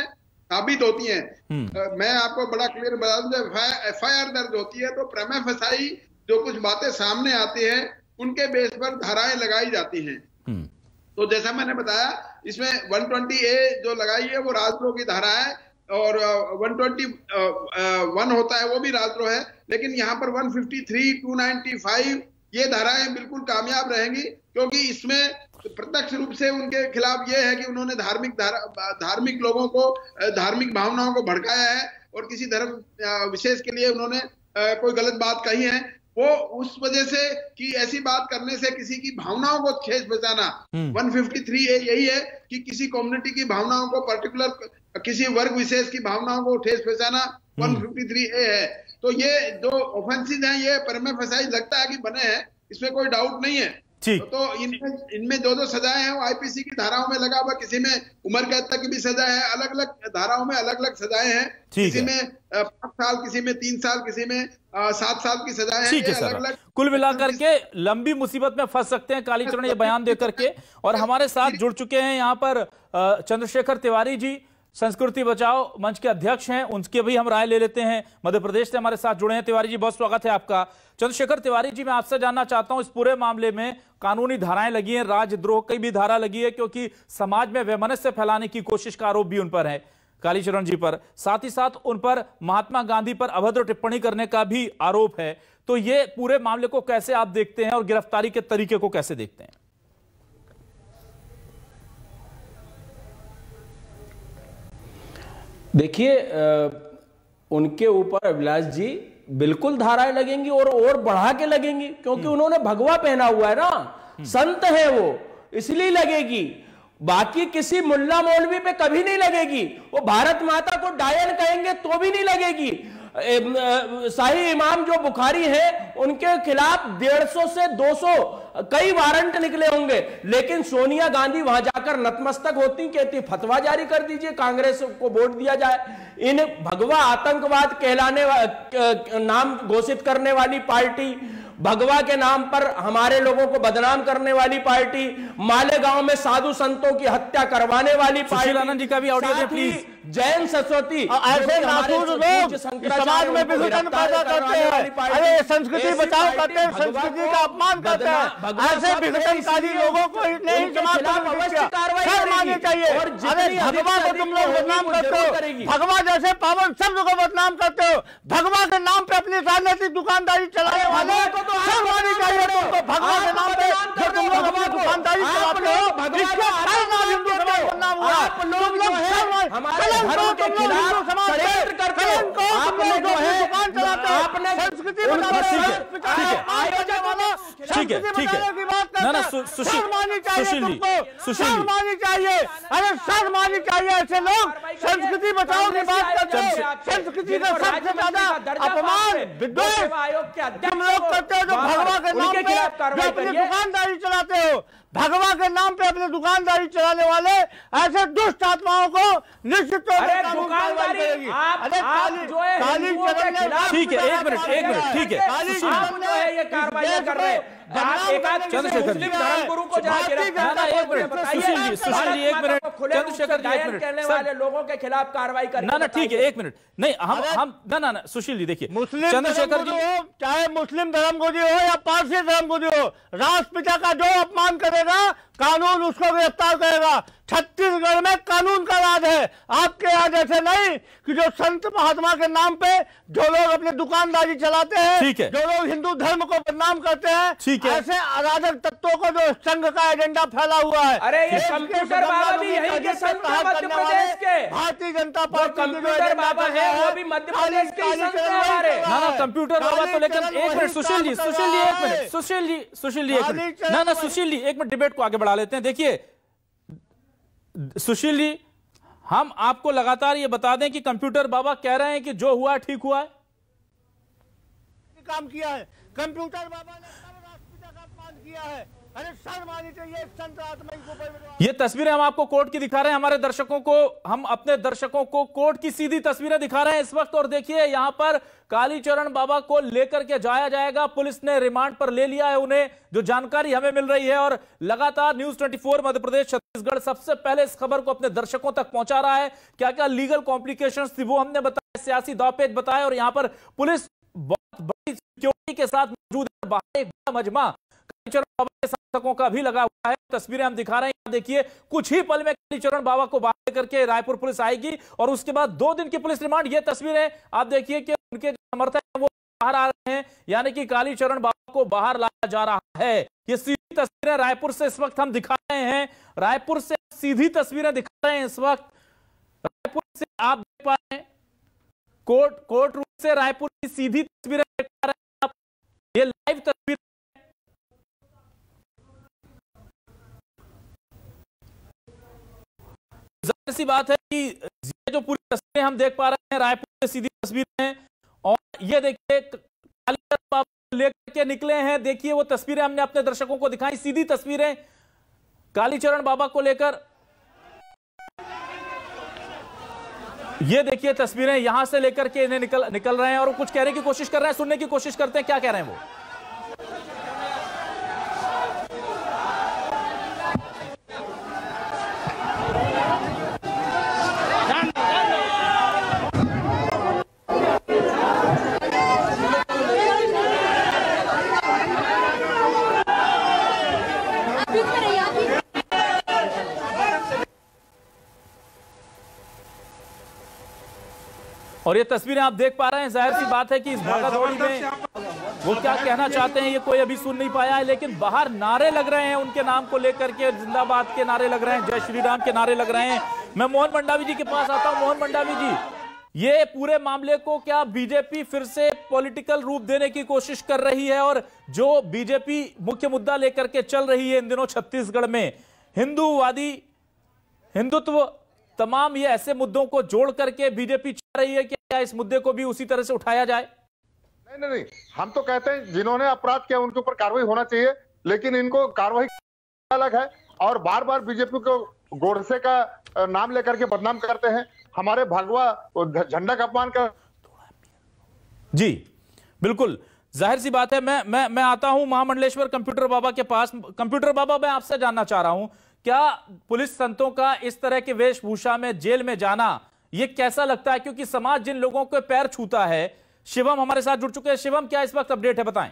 साबित होती हैं। मैं आपको बड़ा क्लियर बता दूं, जब एफआईआर दर्ज होती है तो प्रेमा फसाई जो कुछ बातें सामने आती हैं उनके बेस पर धाराएं लगाई जाती हैं। तो जैसा मैंने बताया, इसमें 120A जो लगाई है वो राजद्रोह की धारा है, और 121 होता है वो भी राजद्रोह है। लेकिन यहाँ पर 153, 295 ये धाराएं बिल्कुल कामयाब रहेंगी, क्योंकि इसमें प्रत्यक्ष रूप से उनके खिलाफ ये है कि उन्होंने धार्मिक लोगों को, धार्मिक भावनाओं को भड़काया है और किसी धर्म विशेष के लिए उन्होंने कोई गलत बात कही है। वो उस वजह से कि ऐसी बात करने से किसी की भावनाओं को ठेस पहुंचाना, 153A यही है कि किसी कम्युनिटी की भावनाओं को, पर्टिकुलर किसी वर्ग विशेष की भावनाओं को ठेस पहुंचाना 153A है। तो ये जो ऑफेंसेस हैं ये प्रेमा फसाई लगता है कि बने हैं, इसमें कोई डाउट नहीं है। तो इनमें जो सजाएं हैं वो आईपीसी की धाराओं में लगा हुआ, किसी में उम्र कैद तक की भी सजा है, अलग अलग धाराओं में अलग अलग सजाएं हैं। किसी में 5 साल, किसी में 3 साल, किसी में 7 साल की सजाएं हैं। अलग अलग कुल मिलाकर के लंबी मुसीबत में फंस सकते हैं कालीचरण ये बयान देकर के। और हमारे साथ जुड़ चुके हैं यहाँ पर चंद्रशेखर तिवारी जी, संस्कृति बचाओ मंच के अध्यक्ष हैं, उनके भी हम राय ले लेते हैं। मध्य प्रदेश से हमारे साथ जुड़े हैं। तिवारी जी, बहुत स्वागत है आपका। चंद्रशेखर तिवारी जी, मैं आपसे जानना चाहता हूं, इस पूरे मामले में कानूनी धाराएं लगी हैं, राजद्रोह की भी धारा लगी है, क्योंकि समाज में वैमनस्य फैलाने की कोशिश का आरोप भी उन पर है, कालीचरण जी पर। साथ ही साथ उन पर महात्मा गांधी पर अभद्र टिप्पणी करने का भी आरोप है। तो ये पूरे मामले को कैसे आप देखते हैं और गिरफ्तारी के तरीके को कैसे देखते हैं? देखिए, उनके ऊपर अभिलाष जी बिल्कुल धाराएं लगेंगी और बढ़ा के लगेंगी, क्योंकि उन्होंने भगवा पहना हुआ है ना, संत है वो, इसलिए लगेगी। बाकी किसी मुल्ला मौलवी पे कभी नहीं लगेगी। वो भारत माता को डायन कहेंगे तो भी नहीं लगेगी। शाही इमाम जो बुखारी है उनके खिलाफ 150 से 200 कई वारंट निकले होंगे, लेकिन सोनिया गांधी वहां जाकर नतमस्तक होती, कहती फतवा जारी कर दीजिए, कांग्रेस को वोट दिया जाए। इन भगवा आतंकवाद कहलाने नाम घोषित करने वाली पार्टी, भगवा के नाम पर हमारे लोगों को बदनाम करने वाली पार्टी, मालेगांव में साधु संतों की हत्या करवाने वाली पार्टी, आनंद जी का भी audio they please. Jain Saraswati ऐसे नासूर लोग समाज में विघटन पैदा करते हैं, अरे संस्कृति बचाओ करते हैं, संस्कृति का अपमान करते हैं। ऐसे विघटनकारी लोगों को नहीं शर्म आनी चाहिए। अरे भगवा को तुम लोग बदनाम करते हो, भगवा जैसे पावन शब्द को बदनाम करते हो, भगवा के नाम पे अपनी राजनीतिक दुकानदारी चलाने वाले शर्म आनी चाहिए तुमको। भगवा के नाम पे जो तुम लोग अपनी दुकानदारी चलाते हो, इसके कारण हिंदू समाज बदनाम हुआ। तुम लोग हमारे धर्म के खिलाफ षड्यंत्र करते हो। आपने जो है आपने संस्कृति ठीक है ना, शर्म आनी चाहिए तुमको, शर्म आनी चाहिए। अरे शर्म आनी चाहिए। ऐसे लोग संस्कृति बचाओ की बात करते हो, संस्कृति का सबसे ज्यादा अपमान विद्वेष तुम लोग करते हो। जो भगवा के नाम पे अपनी दुकानदारी चलाते हो, भगवा के नाम पे अपनी दुकानदारी चलाने वाले ऐसे दुष्ट आत्माओं को निश्चित तौर पर दुकानदारी ठीक है। एक मिनट ठीक है। आप जो है ये कार्रवाई कर रहे हैं, चंद्रशेखर जी, धर्मगुरु को चंद्रशेखर जी कहने वाले लोगों के खिलाफ कार्रवाई करना। ना ठीक है, 1 मिनट नहीं, हम ना सुशील जी देखिए, मुस्लिम चंद्रशेखर जी, चाहे मुस्लिम धर्मगुरु हो या पारसी धर्मगुरु हो, राष्ट्रपिता का जो अपमान करेगा कानून उसको गिरफ्तार करेगा। छत्तीसगढ़ में कानून का राज है, आपके यहाँ जैसे नहीं कि जो संत महात्मा के नाम पे जो लोग अपनी दुकानदारी चलाते हैं, जो लोग हिंदू धर्म को बदनाम करते हैं, ऐसे अराजक तत्वों को जो संघ का एजेंडा फैला हुआ है। अरे ये कंप्यूटर बाबा भी यहीं के संत हैं, मध्य प्रदेश के। भारतीय जनता पार्टी कंप्यूटर बाबा है वो भी मध्य प्रदेश के संत हैं हमारे। ना कंप्यूटर बाबा तो, लेकिन 1 minute Sushil ji 1 minute, Sushil ji 1 minute, ना सुशील जी 1 मिनट डिबेट को आगे बढ़ा लेते हैं। देखिए सुशील जी, हम आपको लगातार ये बता दें कि कंप्यूटर बाबा कह रहे हैं कि जो हुआ ठीक हुआ है, काम किया है कंप्यूटर बाबा ने, राष्ट्रपिता का अपमान किया है। अरे शर्म आनी चाहिए संत आत्मा को। ये तस्वीरें हम आपको कोर्ट की दिखा रहे हैं, हमारे दर्शकों को, हम अपने दर्शकों को कोर्ट की सीधी तस्वीरें दिखा रहे हैं इस वक्त। और देखिए यहां पर कालीचरण बाबा को लेकर के जाया जाएगा, पुलिस ने रिमांड पर ले लिया है उन्हें, जो जानकारी हमें मिल रही है। और लगातार न्यूज 24 मध्य प्रदेश छत्तीसगढ़ सबसे पहले इस खबर को अपने दर्शकों तक पहुंचा रहा है। क्या क्या लीगल कॉम्प्लिकेशंस थी वो हमने बताया, सियासी दावपेच बताया, और यहां पर पुलिस बहुत बड़ी सिक्योरिटी के साथ मौजूद है। बाहर एक बड़ा मजमा कालीचरण बाबा के समर्थकों का भी लगा हुआ है। तस्वीरें हम दिखा रहे हैं, देखिए कुछ ही पल में कालीचरण बाबा को बाहर लेकर के रायपुर पुलिस आएगी और उसके बाद 2 दिन की पुलिस रिमांड। ये तस्वीरें आप देखिए कि उनके जो समर्थक हैं वो बाहर आ रहे हैं, यानी कि कालीचरण बाबा को बाहर लाया जा रहा है। ये सीधी तस्वीरें रायपुर से इस वक्त हम दिखा रहे हैं, रायपुर से सीधी तस्वीरें दिखा रहे हैं इस वक्त। रायपुर से आप देख पा रहे हैं, कोर्ट रूम से रायपुर की सीधी तस्वीरें देख पा रहे हैं आप, ये लाइव तस्वीर। जाहिर सी बात है कि ये जो पूरी तस्वीरें हम देख पा रहे हैं रायपुर से सीधी तस्वीरें हैं। और ये देखिए कालीचरण बाबा लेकर के निकले हैं, देखिए वो तस्वीरें हमने अपने दर्शकों को दिखाई, सीधी तस्वीरें कालीचरण बाबा को लेकर। ये देखिए तस्वीरें यहां से लेकर के इन्हें निकल रहे हैं और कुछ कहने की कोशिश कर रहे हैं, सुनने की कोशिश करते हैं क्या कह रहे हैं वो। और ये तस्वीरें आप देख पा रहे हैं, जाहिर सी बात है कि इस भागदौड़ी में वो क्या कहना चाहते हैं ये कोई अभी सुन नहीं पाया है, लेकिन बाहर नारे लग रहे हैं उनके नाम को लेकर के, जिंदाबाद के नारे लग रहे हैं, जय श्री राम के नारे लग रहे हैं। मैं मोहन मंडावी जी के पास आता हूं। मोहन मंडावी जी, ये पूरे मामले को क्या बीजेपी फिर से पॉलिटिकल रूप देने की कोशिश कर रही है? और जो बीजेपी मुख्य मुद्दा लेकर के चल रही है इन दिनों छत्तीसगढ़ में, हिंदूवादी, हिंदुत्व, तमाम ये ऐसे मुद्दों को जोड़ करके बीजेपी चाह रही है कि क्या इस मुद्दे को भी उसी तरह से उठाया जाए? नहीं, हम तो कहते हैं जिन्होंने अपराध किया उनके ऊपर कार्रवाई होना चाहिए, लेकिन इनको कार्रवाई अलग है और बार बार बीजेपी को गोडसे का नाम लेकर के बदनाम करते हैं, हमारे भगवा झंडा का अपमान कर। जी बिल्कुल, जाहिर सी बात है। मैं आता हूं महामंडलेश्वर कंप्यूटर बाबा के पास। कंप्यूटर बाबा, मैं आपसे जानना चाह रहा हूं, क्या पुलिस संतों का इस तरह के वेशभूषा में जेल में जाना ये कैसा लगता है? क्योंकि समाज जिन लोगों के पैर छूता है। शिवम हमारे साथ जुड़ चुके हैं। शिवम, क्या इस वक्त अपडेट है, बताएं।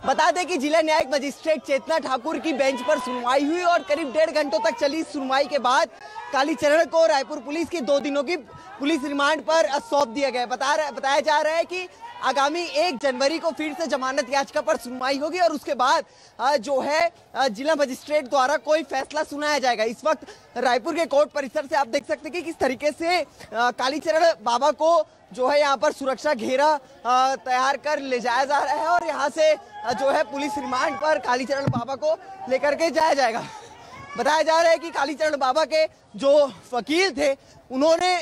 बता दें कि जिला न्यायिक मजिस्ट्रेट चेतना ठाकुर की बेंच पर सुनवाई हुई और करीब 1.5 घंटों तक चली सुनवाई के बाद कालीचरण को रायपुर पुलिस की 2 दिनों की पुलिस रिमांड पर सौंप दिया गया। बताया जा रहा है कि आगामी 1 जनवरी को फिर से जमानत याचिका पर सुनवाई होगी और उसके बाद जो है जिला मजिस्ट्रेट द्वारा कोई फैसला सुनाया जाएगा। इस वक्त रायपुर के कोर्ट परिसर से आप देख सकते हैं कि किस तरीके से कालीचरण बाबा को जो है यहाँ पर सुरक्षा घेरा तैयार कर ले जाया जा रहा है और यहाँ से जो है पुलिस रिमांड पर कालीचरण बाबा को लेकर के जाया जाएगा। बताया जा रहा है कि कालीचरण बाबा के जो वकील थे उन्होंने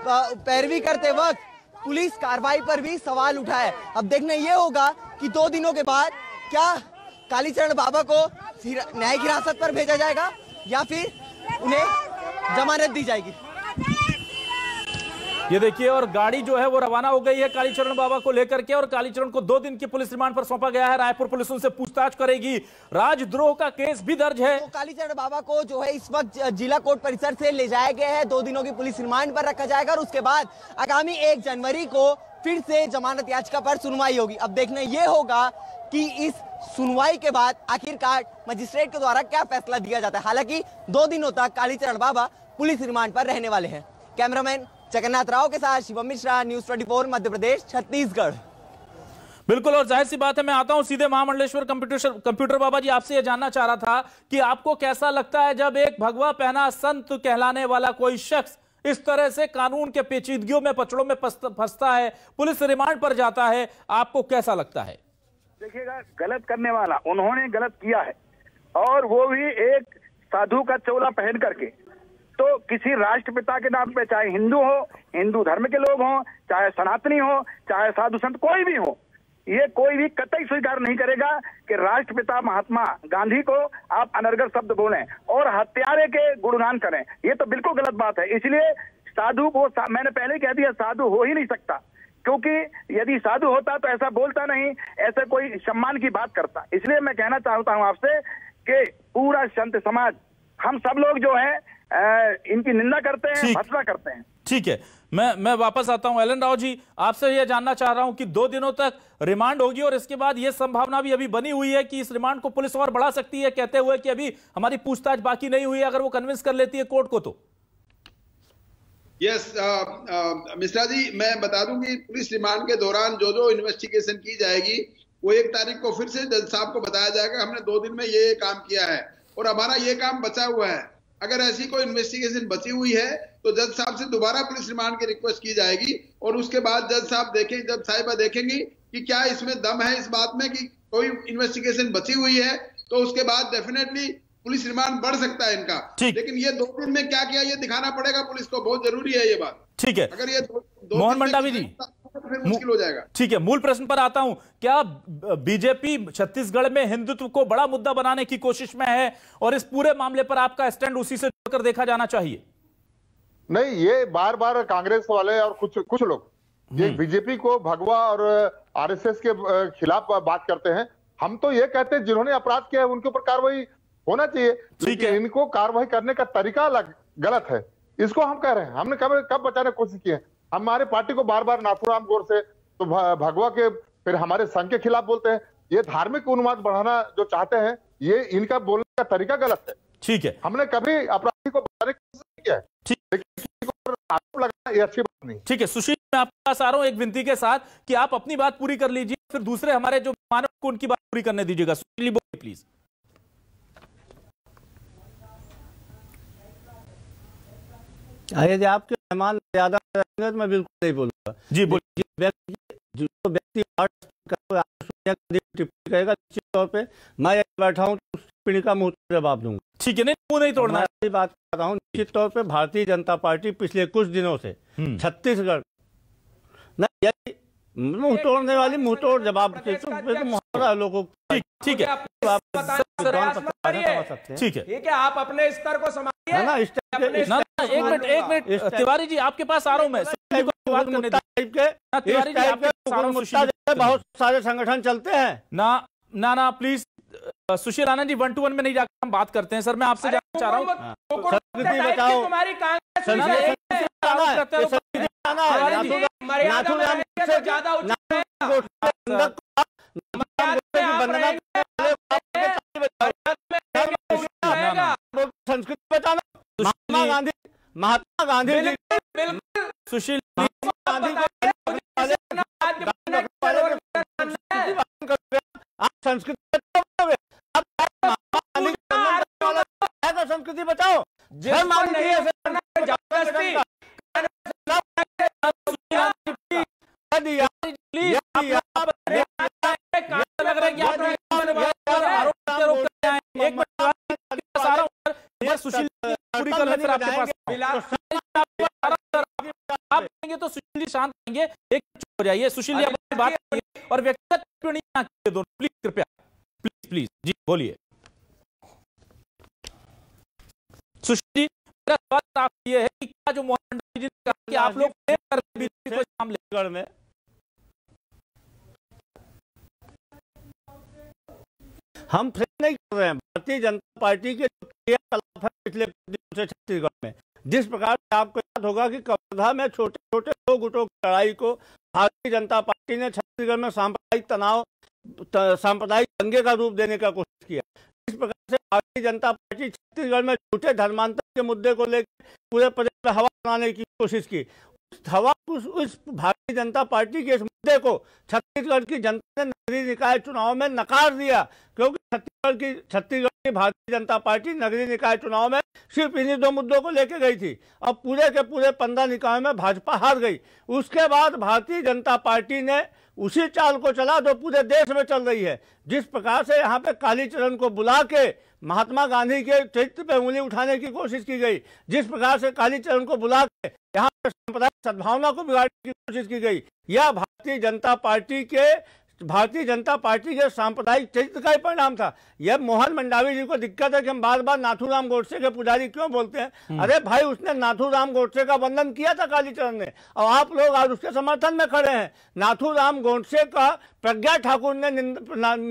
पैरवी करते वक्त पुलिस कार्रवाई पर भी सवाल उठाए। अब देखना ये होगा कि 2 दिनों के बाद क्या कालीचरण बाबा को न्यायिक हिरासत पर भेजा जाएगा या फिर उन्हें जमानत दी जाएगी। ये देखिए, और गाड़ी जो है वो रवाना हो गई है कालीचरण बाबा को लेकर के और कालीचरण को 2 दिन की पुलिस रिमांड पर सौंपा गया है। रायपुर पुलिस उनसे पूछताछ करेगी। राजद्रोह का केस भी दर्ज है। तो कालीचरण बाबा को जो है इस वक्त जिला कोर्ट परिसर से ले जाया गया है, 2 दिनों की पुलिस रिमांड पर रखा जाएगा और उसके बाद आगामी 1 जनवरी को फिर से जमानत याचिका पर सुनवाई होगी। अब देखना यह होगा कि इस सुनवाई के बाद आखिरकार मजिस्ट्रेट के द्वारा क्या फैसला दिया जाता है। हालांकि 2 दिनों तक कालीचरण बाबा पुलिस रिमांड पर रहने वाले हैं। कैमरामैन जगन्नाथ राव के साथ शिवम मिश्रा, न्यूज 24 मध्य प्रदेश छत्तीसगढ़। बिल्कुल, और जाहिर सी बात है मैं आता हूं सीधे महामंडलेश्वर कंप्यूटर बाबा जी, आपसे यह जानना चाह रहा था कि आपको कैसा लगता है जब एक भगवा पहना संत कहलाने वाला कोई शख्स इस तरह से कानून के पेचीदगियों में, पचड़ों में फंसता है, पुलिस रिमांड पर जाता है, आपको कैसा लगता है? देखिएगा, गलत करने वाला उन्होंने गलत किया है और वो भी एक साधु का चोला पहन करके, तो किसी राष्ट्रपिता के नाम पे, चाहे हिंदू हो, हिंदू धर्म के लोग हों, चाहे सनातनी हो, चाहे साधु संत कोई भी हो, ये कोई भी कतई स्वीकार नहीं करेगा कि राष्ट्रपिता महात्मा गांधी को आप अनर्गल शब्द बोलें और हत्यारे के गुणगान करें। ये तो बिल्कुल गलत बात है। इसलिए साधु को मैंने पहले कह दिया, साधु हो ही नहीं सकता, क्योंकि यदि साधु होता तो ऐसा बोलता नहीं, ऐसे कोई सम्मान की बात करता। इसलिए मैं कहना चाहता हूं आपसे कि पूरा संत समाज, हम सब लोग जो है इनकी निंदा करते हैं, भत्सना करते हैं। ठीक है, मैं वापस आता हूं। एलन राव जी, आपसे यह जानना चाह रहा हूं कि 2 दिनों तक रिमांड होगी और इसके बाद यह संभावना भी अभी बनी हुई है कि इस रिमांड को पुलिस और बढ़ा सकती है, कहते हुए कि अभी हमारी पूछताछ बाकी नहीं हुई है, अगर वो कन्विंस कर लेती है कोर्ट को तो। यस मिश्रा जी, मैं बता दूं कि पुलिस रिमांड के दौरान जो जो इन्वेस्टिगेशन की जाएगी वो 1 तारीख को फिर से जज साहब को बताया जाएगा, हमने 2 दिन में ये काम किया है और हमारा ये काम बचा हुआ है। अगर ऐसी कोई इन्वेस्टिगेशन बची हुई है तो जज साहब से दोबारा पुलिस रिमांड की रिक्वेस्ट की जाएगी और उसके बाद जज साहिबा देखेंगी कि क्या इसमें दम है इस बात में कि कोई इन्वेस्टिगेशन बची हुई है, तो उसके बाद डेफिनेटली पुलिस रिमांड बढ़ सकता है इनका। लेकिन ये 2 दिन में क्या किया ये दिखाना पड़ेगा पुलिस को, बहुत जरूरी है ये बात। ठीक है, अगर ये मोहन मंडावी जी फिर मुश्किल हो जाएगा। ठीक है, मूल प्रश्न पर आता हूं। क्या बीजेपी छत्तीसगढ़ में हिंदुत्व को बड़ा मुद्दा बनाने की कोशिश में है और इस पूरे मामले पर आपका स्टैंड उसी से जोड़कर देखा जाना चाहिए? नहीं, ये बार बार कांग्रेस वाले और कुछ लोग ये बीजेपी को भगवा और आरएसएस के खिलाफ बात करते हैं। हम तो ये कहते हैं जिन्होंने अपराध किया है उनके ऊपर कार्रवाई होना चाहिए, लेकिन इनको कार्रवाई करने का तरीका गलत है, इसको हम कह रहे हैं। हमने कब बचाने की कोशिश की है? हमारे पार्टी को बार बार नाथुराम गोडसे तो भगवा के, फिर हमारे संघ के खिलाफ बोलते हैं। ये धार्मिक उन्माद बढ़ाना जो चाहते हैं, ये इनका बोलने का तरीका गलत है। ठीक है, हमने कभी अपराधी को बचाने की कोशिश नहीं किया है, लेकिन आरोप लगाना ये अच्छी बात नहीं। ठीक है सुशील, मैं आपके पास आ रहा हूं एक विनती के साथ कि आप अपनी बात पूरी कर लीजिए, फिर दूसरे हमारे जो मेहमानों को उनकी बात पूरी करने दीजिएगा। सुशील बोलिए प्लीज। यदि आपके मेहमान ज्यादा रहेंगे तो मैं बिल्कुल नहीं बोलूंगा। जी बोलिए। जो व्यक्ति टिप्पणी करेगा निश्चित तौर पे मैं बैठा हूँ तो उस टिप्पणी का मुंह जवाब दूंगा। ठीक है, नहीं तोड़ना। मैं बात कर रहा हूँ निश्चित तौर पे भारतीय जनता पार्टी पिछले कुछ दिनों से छत्तीसगढ़ मुंह तोड़ने वाली मुंह तोड़ जवाब मुहावरा लोगों को। ठीक है, ठीक है, ठीक है, आप अपने स्तर को संभालिए। एक मिनट तिवारी जी आपके पास आ रहा हूं मैं। बहुत सारे संगठन चलते हैं ना प्लीज सुशील आनंद जी 1 to 1 में नहीं जाकर हम बात करते हैं। सर मैं आपसे जानना चाह रहा हूँ, तुम्हारी संस्कृति बचाना। महात्मा गांधी सुशील संस्कृति संस्कृति बचाओ। सुशील पूरी कर ले, फिर आपके पास आप देंगे तो सुशील जी शांत रहेंगे। एक चुप हो जाइए सुशील जी, अपनी बात करिए और व्यक्तिगत टिप्पणी ना कीजिए दोनों, प्लीज कृपया, प्लीज जी बोलिए। सुशील जी मेरा सवाल आपसे ये है कि क्या जो मोहन जी ने कहा कि आप लोग बीजेपी को सामने में हम फ्रेम नहीं कर रहे हैं भारतीय जनता पार्टी के क्रियाकलाप है पिछले दिनों से छत्तीसगढ़ में। जिस प्रकार से आपको याद होगा कि कवर्धा में छोटे छोटे 2 गुटों की लड़ाई को भारतीय जनता पार्टी ने छत्तीसगढ़ में सांप्रदायिक तनाव, सांप्रदायिक दंगे का रूप देने का कोशिश किया। इस प्रकार से भारतीय जनता पार्टी छत्तीसगढ़ में झूठे धर्मांतर के मुद्दे को लेकर पूरे प्रदेश में हवा बनाने की कोशिश की। उस भारतीय जनता पार्टी के इस मुद्दे को छत्तीसगढ़ की जनता ने नगरीय निकाय चुनाव में नकार दिया, क्योंकि छत्तीसगढ़ भारतीय जनता पार्टी नगरीय निकाय चुनाव में सिर्फ इन्हीं 2 मुद्दों को लेकर गई थी। अब पूरे के पूरे 15 निकायों में भाजपा हार गई। उसके बाद भारतीय जनता पार्टी ने उसी चाल को चला जो पूरे देश में चल रही है। जिस प्रकार से यहाँ पे कालीचरण को बुला के महात्मा गांधी के चरित्र पे उंगली उठाने की कोशिश की गई, जिस प्रकार से कालीचरण को बुला के यहाँ पे सांप्रदायिक सद्भावना को बिगाड़ने की कोशिश की गई, यह भारतीय जनता पार्टी के सांप्रदायिक चरित्र का ही परिणाम था। यह मोहन मंडावी जी को दिक्कत है कि हम बार बार नाथूराम गोडसे के पुजारी क्यों बोलते हैं। अरे भाई, उसने नाथूराम गोडसे का वंदन किया था कालीचरण ने, और आप लोग आज उसके समर्थन में खड़े हैं। नाथूराम गोडसे का प्रज्ञा ठाकुर ने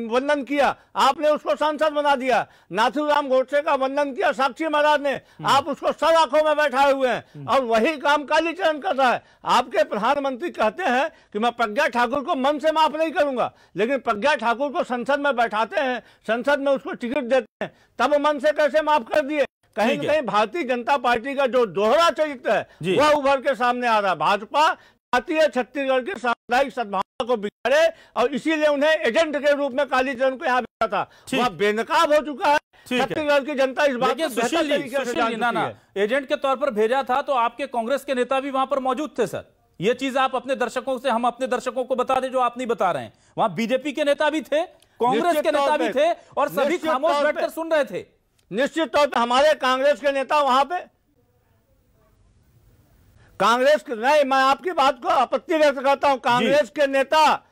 वंदन किया, आपने उसको सांसद बना दिया। नाथूराम गोडसे का वंदन किया साक्षी महाराज ने, आप उसको सर आंखों में बैठाए हुए हैं, और वही काम कालीचरण कर रहा है। आपके प्रधानमंत्री कहते हैं कि मैं प्रज्ञा ठाकुर को मन से माफ नहीं करूंगा, लेकिन प्रज्ञा ठाकुर को संसद में बैठाते हैं, संसद में उसको टिकट देते हैं, तब मन से कैसे माफ कर दिए। कहीं न कहीं भारतीय जनता पार्टी का जो दोहरा चरित्र है वह उभर के सामने आ रहा है। भाजपा चाहती है छत्तीसगढ़ की सामुदायिक सद्भावना को बिगाड़े, और इसीलिए उन्हें एजेंट के रूप में कालीचरण को यहाँ भेजा था। वह बेनकाब हो चुका है। छत्तीसगढ़ की जनता इस बात को बेहतर तरीके से जान चुकी है। एजेंट के तौर पर भेजा था तो आपके कांग्रेस के नेता भी वहां पर मौजूद थे सर। ये चीज आप अपने दर्शकों से, हम अपने दर्शकों को बता दें जो आप नहीं बता रहे हैं। वहां बीजेपी के नेता भी थे, कांग्रेस के नेता भी थे, और सभी खामोश बैठकर सुन रहे थे। निश्चित तौर पर हमारे कांग्रेस के नेता वहां पे नहीं, मैं आपकी बात को आपत्ति व्यक्त करता हूं। कांग्रेस के नेता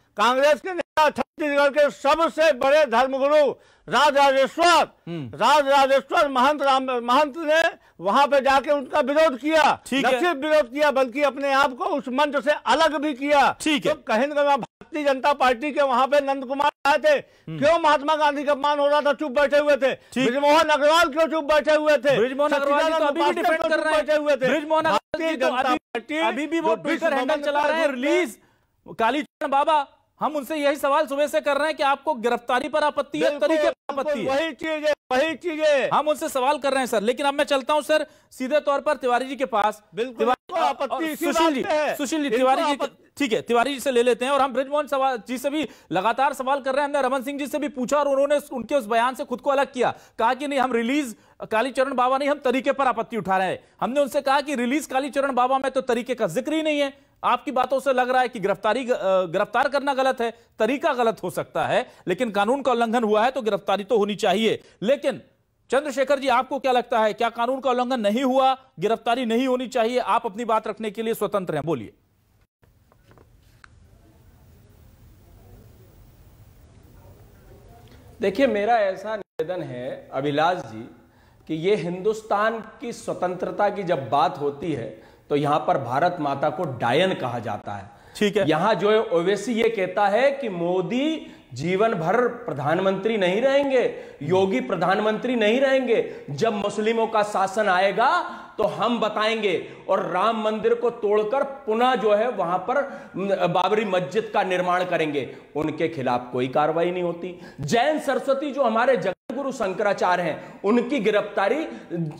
छत्तीसगढ़ के सबसे बड़े धर्मगुरु राजराजेश्वर महंत ने वहां पे जाके उनका विरोध किया। न सिर्फ विरोध किया बल्कि अपने आप को उस मंच से अलग भी किया। तो कहीं न कहीं भारतीय जनता पार्टी के वहां पे नंद कुमार आए थे, क्यों महात्मा गांधी का अपमान हो रहा था, चुप बैठे हुए थे। ब्रिजमोहन अग्रवाल क्यों चुप बैठे हुए थे। ब्रिजमोहन अग्रवाल तो अभी भी डिफेंड कर रहे हैं। ब्रिजमोहन अग्रवाल अभी भी वो ट्विटर हैंडल चला रहे हैं, रिलीज कालीचरण बाबा। हम उनसे यही सवाल सुबह से कर रहे हैं कि आपको गिरफ्तारी पर आपत्ति है, तरीके पर आपत्ति है। वही चीजें हम उनसे सवाल कर रहे हैं सर। लेकिन अब मैं चलता हूं सर सीधे तौर पर तिवारी जी के पास। सुशील जी तिवारी जी, ठीक है, तिवारी जी से ले लेते हैं। और हम ब्रिजमोहन जी से भी लगातार सवाल कर रहे हैं। हमने रमन सिंह जी से भी पूछा और उन्होंने उनके उस बयान से खुद को अलग किया, कहा कि नहीं, हम रिलीज कालीचरण बाबा नहीं, हम तरीके पर आपत्ति उठा रहे हैं। हमने उनसे कहा कि रिलीज कालीचरण बाबा में तो तरीके का जिक्र ही नहीं है। आपकी बातों से लग रहा है कि गिरफ्तार करना गलत है, तरीका गलत हो सकता है, लेकिन कानून का उल्लंघन हुआ है तो गिरफ्तारी तो होनी चाहिए। लेकिन चंद्रशेखर जी, आपको क्या लगता है, क्या कानून का उल्लंघन नहीं हुआ, गिरफ्तारी नहीं होनी चाहिए? आप अपनी बात रखने के लिए स्वतंत्र हैं, बोलिए। देखिए, मेरा ऐसा निवेदन है अभिलाष जी कि ये हिंदुस्तान की स्वतंत्रता की जब बात होती है तो यहां पर भारत माता को डायन कहा जाता है। ठीक है। यहां जो है ओवैसी ये कहता है कि मोदी जीवन भर प्रधानमंत्री नहीं रहेंगे, योगी प्रधानमंत्री नहीं रहेंगे, जब मुस्लिमों का शासन आएगा तो हम बताएंगे, और राम मंदिर को तोड़कर पुनः जो है वहां पर बाबरी मस्जिद का निर्माण करेंगे। उनके खिलाफ कोई कार्रवाई नहीं होती। जैन सरस्वती जो हमारे गुरु शंकराचार्य हैं, उनकी गिरफ्तारी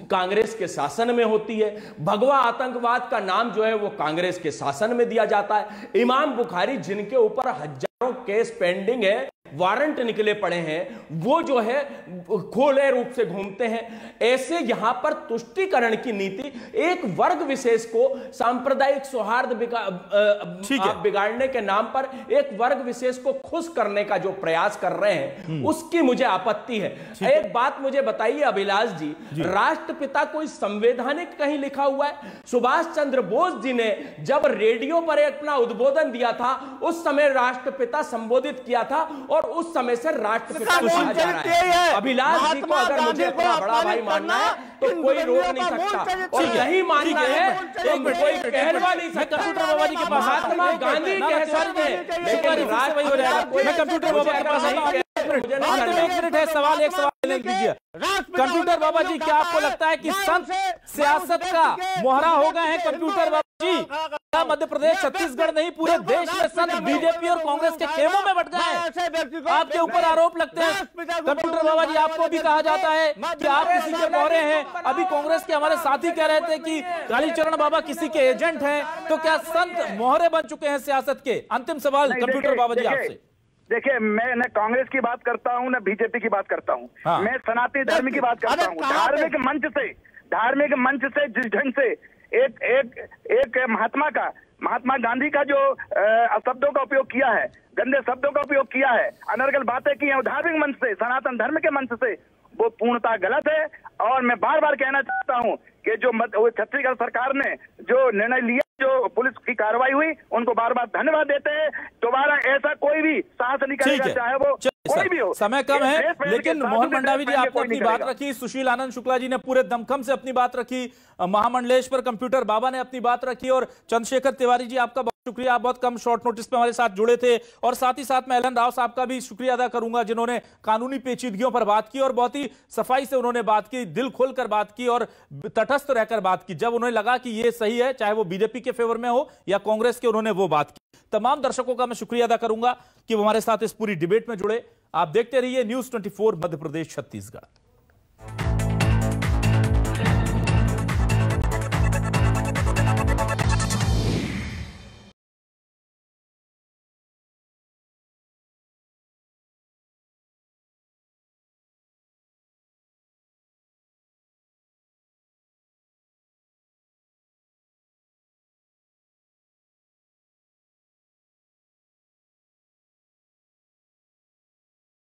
कांग्रेस के शासन में होती है। भगवा आतंकवाद का नाम जो है वो कांग्रेस के शासन में दिया जाता है। इमाम बुखारी जिनके ऊपर हजारों केस पेंडिंग है, वारंट निकले पड़े हैं, वो जो है खुले रूप से घूमते हैं। ऐसे यहां पर तुष्टीकरण की नीति, एक वर्ग विशेष को सांप्रदायिक सौहार्द बिगाड़ने के नाम पर एक वर्ग विशेष को खुश करने का जो प्रयास कर रहे हैं, उसकी मुझे आपत्ति है। एक बात मुझे बताइए अभिलाष जी, राष्ट्रपिता कोई संवैधानिक कहीं लिखा हुआ है? सुभाष चंद्र बोस जी ने जब रेडियो पर अपना उद्बोधन दिया था, उस समय राष्ट्रपिता संबोधित किया था, और उस समय से राष्ट्रपिता कहा जा रहा है। अभिलाष जी को अगर मुझे अपना बड़ा भाई मानना है तो कोई रोक नहीं सकता, और नहीं मानना है तो कोई कहलवा नहीं सकता। महात्मा गांधी कह सकते हैं, लेकिन कंप्यूटर बाबा के पास एक मिनट है, सवाल कीजिए। कंप्यूटर बाबा जी, क्या आपको लगता है कि संत सियासत का मोहरा हो गए हैं कंप्यूटर बाबा जी? क्या मध्य प्रदेश, छत्तीसगढ़ नहीं, पूरे देश में संत बीजेपी और कांग्रेस के खेमों में बट गए? आपके ऊपर आरोप लगते हैं कंप्यूटर बाबा जी, आपको भी कहा जाता है कि आप किसी के मोहरे हैं। अभी कांग्रेस के हमारे साथी कह रहे थे कि कालीचरण बाबा किसी के एजेंट हैं, तो क्या संत मोहरे बन चुके हैं सियासत के? अंतिम सवाल कंप्यूटर बाबा जी आपसे। देखिए, मैं न कांग्रेस की बात करता हूँ न बीजेपी की बात करता हूँ। हाँ। मैं सनातनी धर्म की बात करता हूँ। धार्मिक मंच से जिस ढंग से एक महात्मा गांधी का जो शब्दों का उपयोग किया है, गंदे शब्दों का उपयोग किया है, अनर्गल बातें की हैं धार्मिक मंच से, सनातन धर्म के मंच से, वो पूर्णतः गलत है। और मैं बार बार कहना चाहता हूं कि जो छत्तीसगढ़ सरकार ने जो निर्णय लिया, जो पुलिस की कार्रवाई हुई, उनको बार बार धन्यवाद देते हैं। दोबारा ऐसा कोई भी साहस नहीं करेगा, चाहे वो कोई भी हो। समय कम है, लेकिन मोहन मंडावी जी आपने अपनी बात रखी, सुशील आनंद शुक्ला जी ने पूरे दमखम से अपनी बात रखी, महामंडलेश्वर कंप्यूटर बाबा ने अपनी बात रखी, और चंद्रशेखर तिवारी जी आपका बहुत शुक्रिया, आप बहुत कम शॉर्ट नोटिस पे हमारे साथ जुड़े थे। और साथ ही साथ मैं एलन राव साहब का भी शुक्रिया अदा करूंगा, जिन्होंने कानूनी पेचीदगियों पर बात की और बहुत ही सफाई से उन्होंने बात की, दिल खोलकर बात की और तटस्थ रहकर बात की। जब उन्हें लगा कि ये सही है, चाहे वो बीजेपी के फेवर में हो या कांग्रेस के, उन्होंने वो बात की। तमाम दर्शकों का मैं शुक्रिया अदा करूंगा कि वो हमारे साथ इस पूरी डिबेट में जुड़े। आप देखते रहिए न्यूज़ 24 मध्य प्रदेश छत्तीसगढ़।